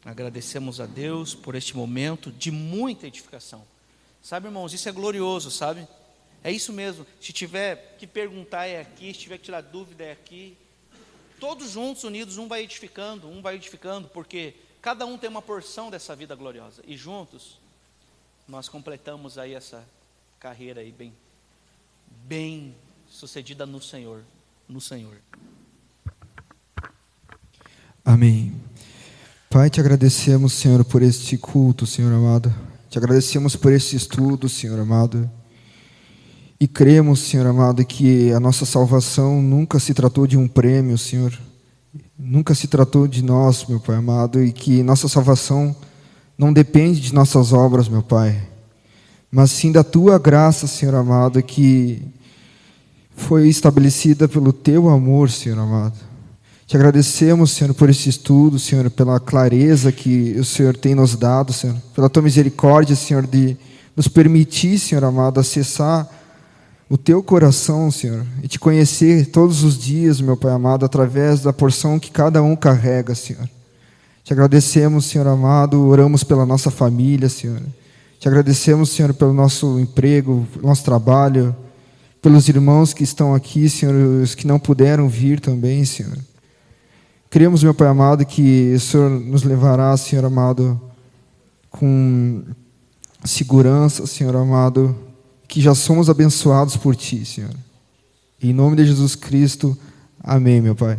Agradecemos a Deus por este momento de muita edificação. Sabe, irmãos, isso é glorioso, sabe? É isso mesmo. Se tiver que perguntar, é aqui. Se tiver que tirar dúvida, é aqui. Todos juntos, unidos, um vai edificando, porque cada um tem uma porção dessa vida gloriosa. E juntos, nós completamos aí essa carreira aí bem sucedida no Senhor. Amém. Pai, te agradecemos, Senhor, por este culto, Senhor amado. Te agradecemos por este estudo, Senhor amado. E cremos, Senhor amado, que a nossa salvação nunca se tratou de um prêmio, Senhor. Nunca se tratou de nós, meu Pai amado, e que nossa salvação não depende de nossas obras, meu Pai, mas sim da Tua graça, Senhor amado, que foi estabelecida pelo Teu amor, Senhor amado. Te agradecemos, Senhor, por esse estudo, Senhor, pela clareza que o Senhor tem nos dado, Senhor, pela Tua misericórdia, Senhor, de nos permitir, Senhor amado, acessar o Teu coração, Senhor, e Te conhecer todos os dias, meu Pai amado, através da porção que cada um carrega, Senhor. Te agradecemos, Senhor amado, oramos pela nossa família, Senhor. Te agradecemos, Senhor, pelo nosso emprego, pelo nosso trabalho, pelos irmãos que estão aqui, Senhor, os que não puderam vir também, Senhor. Cremos, meu Pai amado, que o Senhor nos levará, Senhor amado, com segurança, Senhor amado, que já somos abençoados por Ti, Senhor. Em nome de Jesus Cristo, amém, meu Pai.